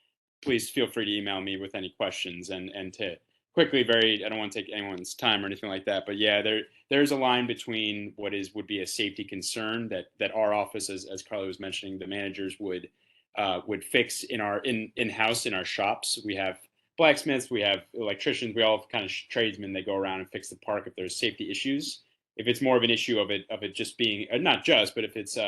please feel free to email me with any questions. And to quickly, I don't want to take anyone's time or anything like that, but yeah, there's a line between what would be a safety concern that our office, as Carly was mentioning, the managers would fix in-house in our shops. We have blacksmiths, we have electricians, we all have kind of tradesmen. They go around and fix the park if there's safety issues. if it's more of an issue of it just being not just, but if it's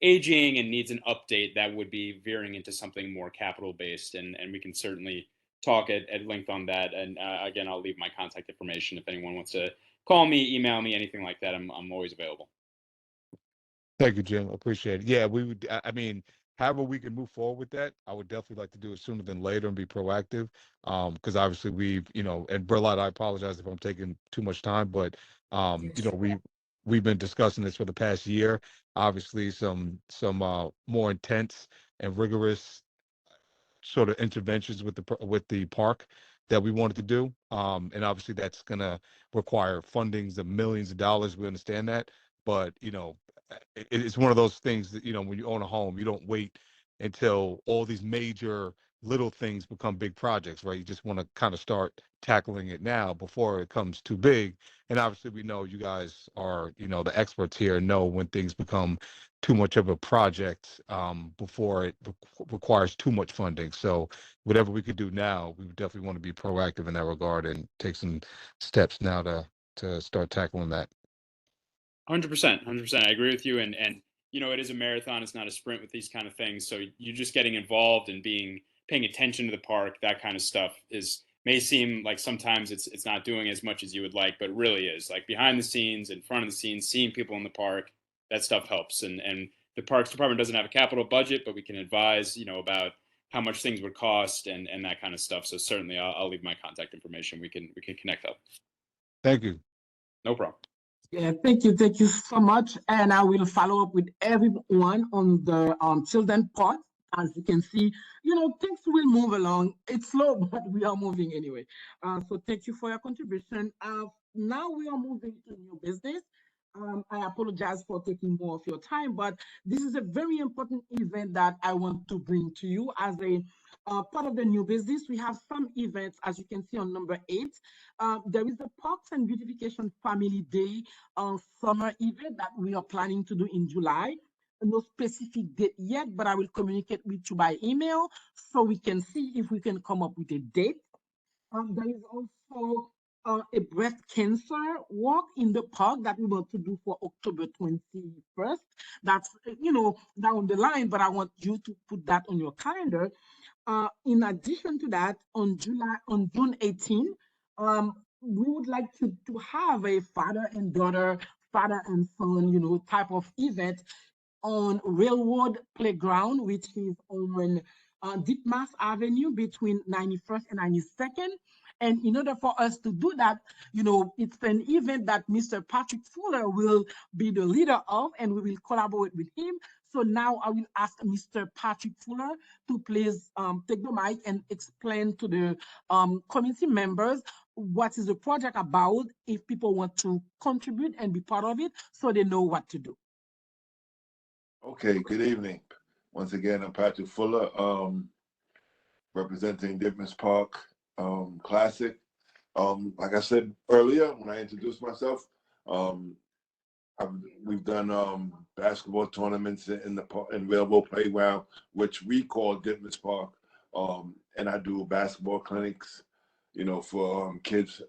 aging and needs an update, that would be veering into something more capital based, and we can certainly talk at length on that. And again, I'll leave my contact information if anyone wants to call me, email me, anything like that. I'm always available. Thank you, Jim. Appreciate it. Yeah, we would. I mean, however we can move forward with that, I would definitely like to do it sooner than later and be proactive. Because obviously we've, and Burlot, I apologize if I'm taking too much time, but we've been discussing this for the past year. Obviously, some more intense and rigorous sort of interventions with the park that we wanted to do. And obviously that's going to require fundings of millions of dollars. We understand that, but it's one of those things that, when you own a home, you don't wait until all these major little things become big projects, right? You just want to kind of start tackling it now before it comes too big. And obviously we know you guys are, the experts here, know when things become too much of a project before it requires too much funding. So whatever we could do now, we would definitely want to be proactive in that regard and take some steps now to start tackling that. 100%, 100%. I agree with you. And it is a marathon. It's not a sprint with these kind of things. So you're just getting involved and paying attention to the park. That kind of stuff may seem like sometimes it's not doing as much as you would like, but really is. Like behind the scenes, in front of the scenes, seeing people in the park, that stuff helps. And the Parks Department doesn't have a capital budget, but we can advise, about how much things would cost and that kind of stuff. So certainly I'll leave my contact information. We can connect up. Thank you. No problem. Yeah, thank you so much. And I will follow up with everyone on the children part. As you can see, things will move along. It's slow, but we are moving anyway. So thank you for your contribution. Now we are moving to new business. I apologize for taking more of your time, but this is a very important event that I want to bring to you as a part of the new business. We have some events, as you can see on number 8. There is the Parks and Beautification Family Day summer event that we are planning to do in July. No specific date yet, but I will communicate with you by email so we can see if we can come up with a date. There is also a breast cancer walk in the park that we want to do for October 21st. That's, down the line, but I want you to put that on your calendar. In addition to that, on June 18, we would like to have a father and daughter, father and son, type of event on Railroad Playground, which is on Deep Mass Avenue between 91st and 92nd. And in order for us to do that, it's an event that Mr. Patrick Fuller will be the leader of, and we will collaborate with him. So now I will ask Mr. Patrick Fuller to please take the mic and explain to the community members what is the project about, if people want to contribute and be part of it, so they know what to do. Okay, good evening. Once again, I'm Patrick Fuller, representing Dickman's Park Classic. Like I said earlier when I introduced myself, we've done basketball tournaments in Railroad Playground, which we call Dickman's Park, and I do basketball clinics, for kids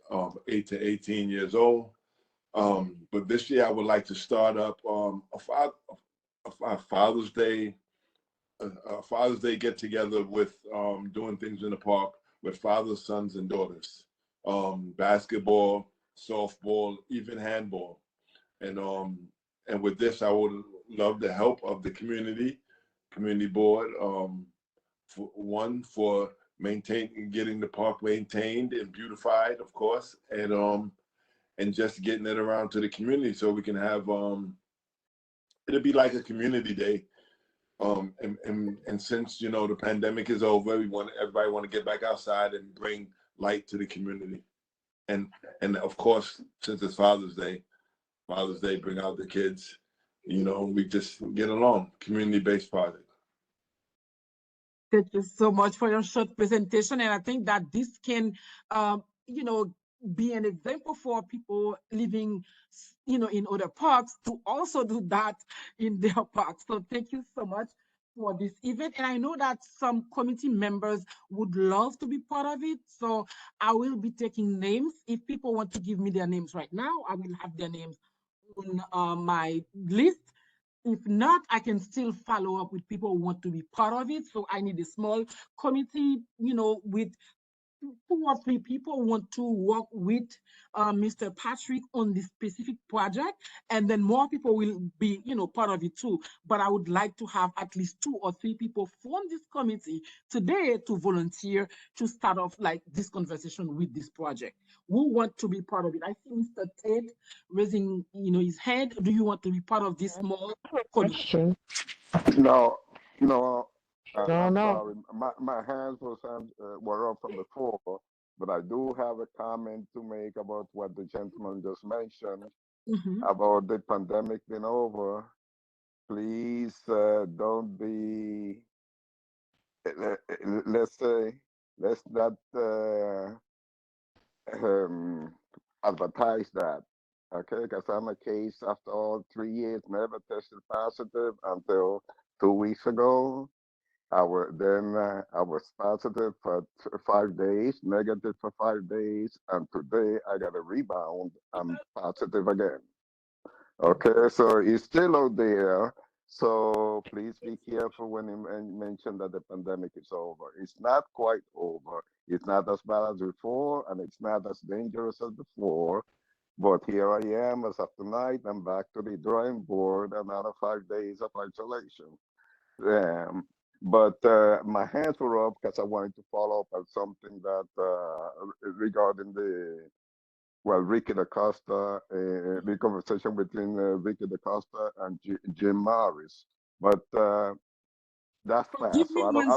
8 to 18 years old. But this year I would like to start up a Father's Day get together with doing things in the park with fathers, sons, and daughters. Basketball, softball, even handball. And with this, I would love the help of the community board, for getting the park maintained and beautified, of course, and just getting it around to the community so we can have it'll be like a community day. And since the pandemic is over, everybody want to get back outside and bring light to the community. And of course, since it's Father's Day, bring out the kids. We just get along. Community-based project. Thank you so much for your short presentation, and I think that this can, be an example for people living, in other parks to also do that in their parks. So thank you so much. for this event. And I know that some committee members would love to be part of it. So I will be taking names. If people want to give me their names right now, I will have their names on my list. If not, I can still follow up with people who want to be part of it. So I need a small committee, with 2 or 3 people want to work with Mr. Patrick on this specific project, and then more people will be, part of it too. But I would like to have at least 2 or 3 people from this committee today to volunteer to start off like this conversation with this project. Who want to be part of it? I see Mr. Ted raising, his hand. Do you want to be part of this small committee? Question. No, no, No, I'm no. sorry. My hands were up from before, but I do have a comment to make about what the gentleman just mentioned Mhm. about the pandemic being over. Please don't be, let's say, let's not um, advertise that. Okay, because I'm a case after all 3 years, never tested positive until 2 weeks ago. I was positive for 5 days, negative for 5 days, and today I got a rebound. I'm positive again. Okay, so it's still out there. So please be careful when you mention that the pandemic is over. It's not quite over. It's not as bad as before, and it's not as dangerous as before. But here I am as of tonight. I'm back to the drawing board. Another 5 days of isolation. Um, but my hands were up because I wanted to follow up on something that regarding Ricky DaCosta, the conversation between Ricky DaCosta and Jim Morris. But that's Give past. So me one second.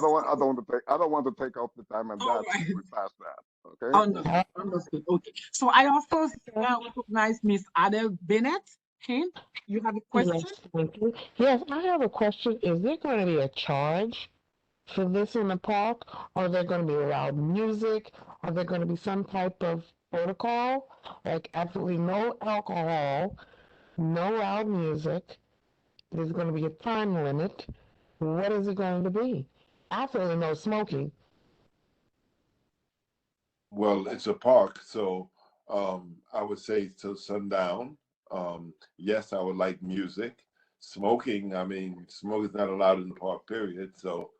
I don't want to take up the time on All that. right. We passed that. Okay. Understood. Understood. Okay. So I also recognize Miss Adele Bennett. Hint, you have a question? Yes, thank you. Yes, I have a question. Is there going to be a charge for this in the park? Are there going to be loud music? Are there going to be some type of protocol? Like absolutely no alcohol, no loud music. There's going to be a time limit. What is it going to be? Absolutely no smoking. Well, it's a park, so I would say till sundown. Yes, I would like music. Smoking, I mean, smoke is not allowed in the park, period. So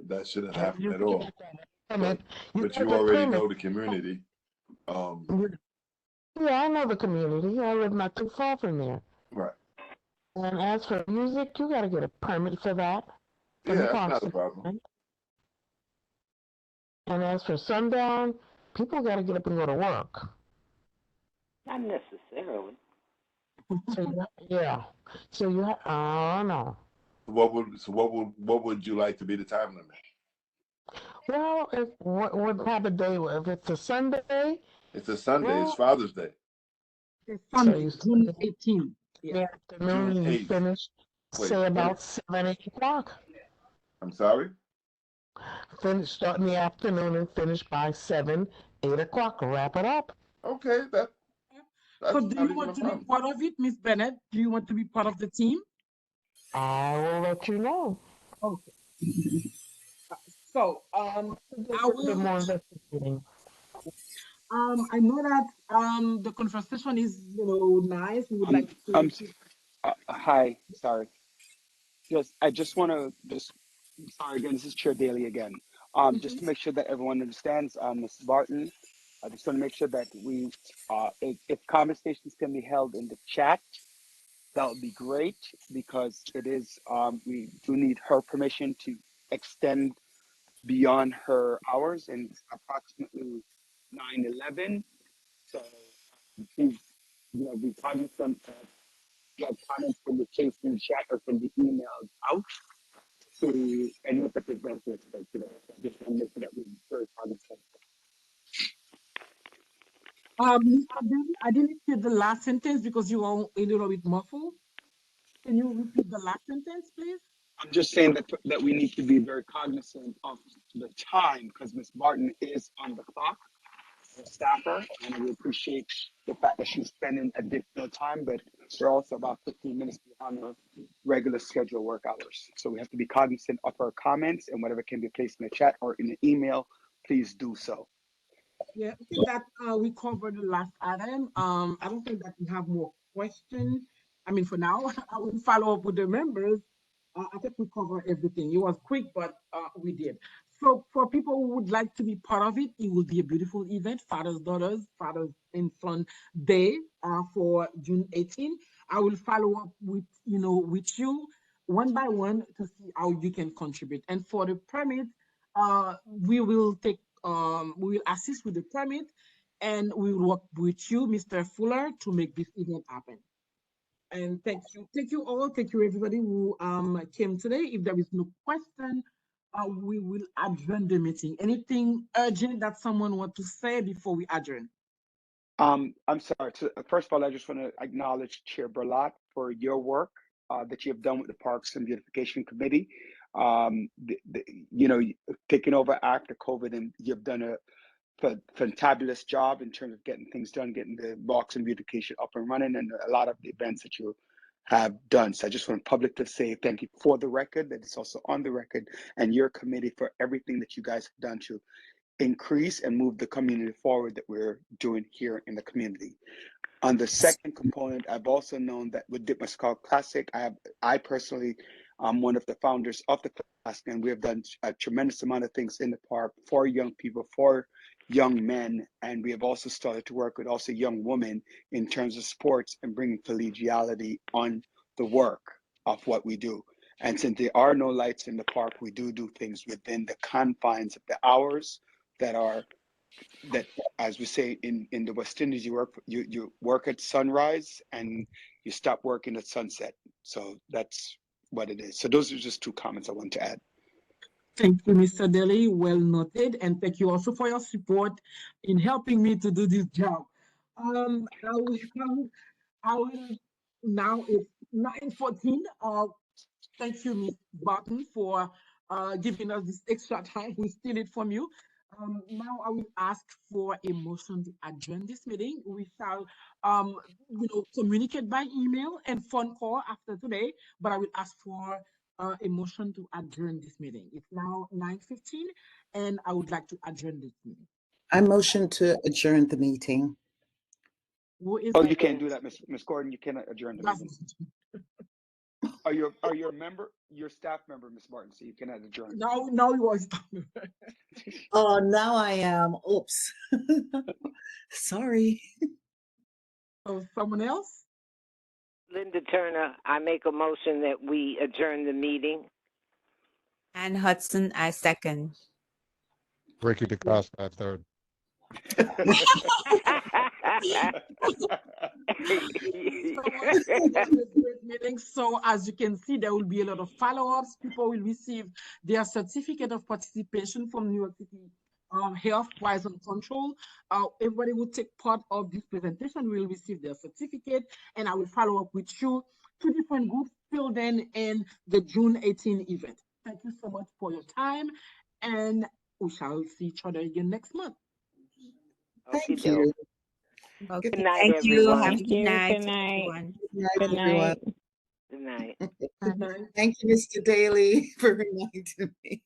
that shouldn't happen You at can all. get that But permit. You but get you the already permit. know the community. Um, Yeah, I know the community. I live not too far from there. right. And as for music, you got to get a permit for that from the Yeah, that's parks not a problem. department. And as for sundown, people got to get up and go to work. Not necessarily. Yeah. So you have, oh no. What would you like to be the time limit? Well, if what type of day? If it's a Sunday, It's a Sunday. It's well, Father's Day. It's so Sunday, you June start 18th. in Yeah. the June afternoon and you 8th. finish, Wait, say when? about 7, 8 o'clock. I'm sorry? Finish start in the afternoon and finish by 7, 8 o'clock. Wrap it up. Okay, So that's do not you even a want to be problem. part of it, Miss Bennett? Do you want to be part of the team? I will let you know. Okay. So Do I a little bit will more investigating. I know that the conversation is nice. We would like to Hi, sorry. I just want to sorry again. This is Chair Daly again. Just to make sure that everyone understands, Ms. Barton, I just want to make sure that if conversations can be held in the chat, that would be great because it is, we do need her permission to extend beyond her hours and it's approximately 9:11. So please, be cognizant of what comments can be placed in the chat or can be emailed out to any of the presenters for today. I just want to make sure that we're very cognizant. Mr. Daly, I didn't hear the last sentence because you are a little bit muffled. Can you repeat the last sentence, please? I'm just saying that we need to be very cognizant of the time because Ms. Barton is on the clock, a staffer, and we appreciate the fact that she's spending additional time, but we're also about 15 minutes beyond our regular scheduled work hours. So we have to be cognizant of our comments, and whatever can be placed in the chat or in the email, please do so. Yeah, I think that we covered the last item. I don't think that we have more questions. I mean, for now, I will follow up with the members. I think we covered everything. It was quick, but we did. So for people who would like to be part of it, it will be a beautiful event, Fathers, Daughters, Fathers and Son Day for June 18. I will follow up with, with you one by one to see how you can contribute. And for the permit, we will we will assist with the permit, and we will work with you, Mr. Fuller, to make this event happen. And thank you all, thank you everybody who came today. If there is no question, we will adjourn the meeting. Anything urgent that someone want to say before we adjourn? I'm sorry. So, first of all, I just want to acknowledge Chair Berlat for your work that you have done with the Parks and Beautification Committee. Taking over after COVID, and you've done a fantabulous job in terms of getting things done, getting the Parks and Beautification up and running, and a lot of the events that you have done. So I just want public to say thank you for the record, that it's also on the record, and your committee for everything that you guys have done to increase and move the community forward that we're doing here in the community. On the second component, I've also known that with Ditmas Classic, I personally am one of the founders of the Classic, and we have done a tremendous amount of things in the park for young people, for young men, and we have also started to work with also young women in terms of sports and bringing collegiality on the work of what we do. And since there are no lights in the park, we do things within the confines of the hours that, as we say in the West Indies, you work at sunrise and you stop working at sunset. So that's what it is. So those are just two comments I want to add. Thank you, Mr. Daly. Well noted, and thank you also for your support in helping me to do this job. Now it's 9:14. Thank you, Ms. Barton, for giving us this extra time. We steal it from you. Now I will ask for a motion to adjourn this meeting. We shall, communicate by email and phone call after today, but I will ask for a motion to adjourn this meeting. It's now 9:15, and I would like to adjourn this meeting. I motion to adjourn the meeting. You can't do that, Ms. Gordon. You cannot adjourn the meeting. Are you a member? You're a staff member, Ms. Martin, so you cannot adjourn. No, you are staff member. Oh, now I am. Oops. Sorry. So someone else? Linda Turner, I make a motion that we adjourn the meeting. Ann Hudson, I second. Ricky DeCosta, I third. So as you can see, there will be a lot of follow-ups. People will receive their certificate of participation from New York City Health Poison Control. Everybody who take part of this presentation will receive their certificate, and I will follow up with you. 2 different groups filled in the June 18 event. Thank you so much for your time, and we shall see each other again next month. Thank you. Okay. Good night, Thank you. everyone. Have a good night. Good night. Everyone. Good night, everyone. Good night. Good night. Thank you, Mr. Daly, for reminding me.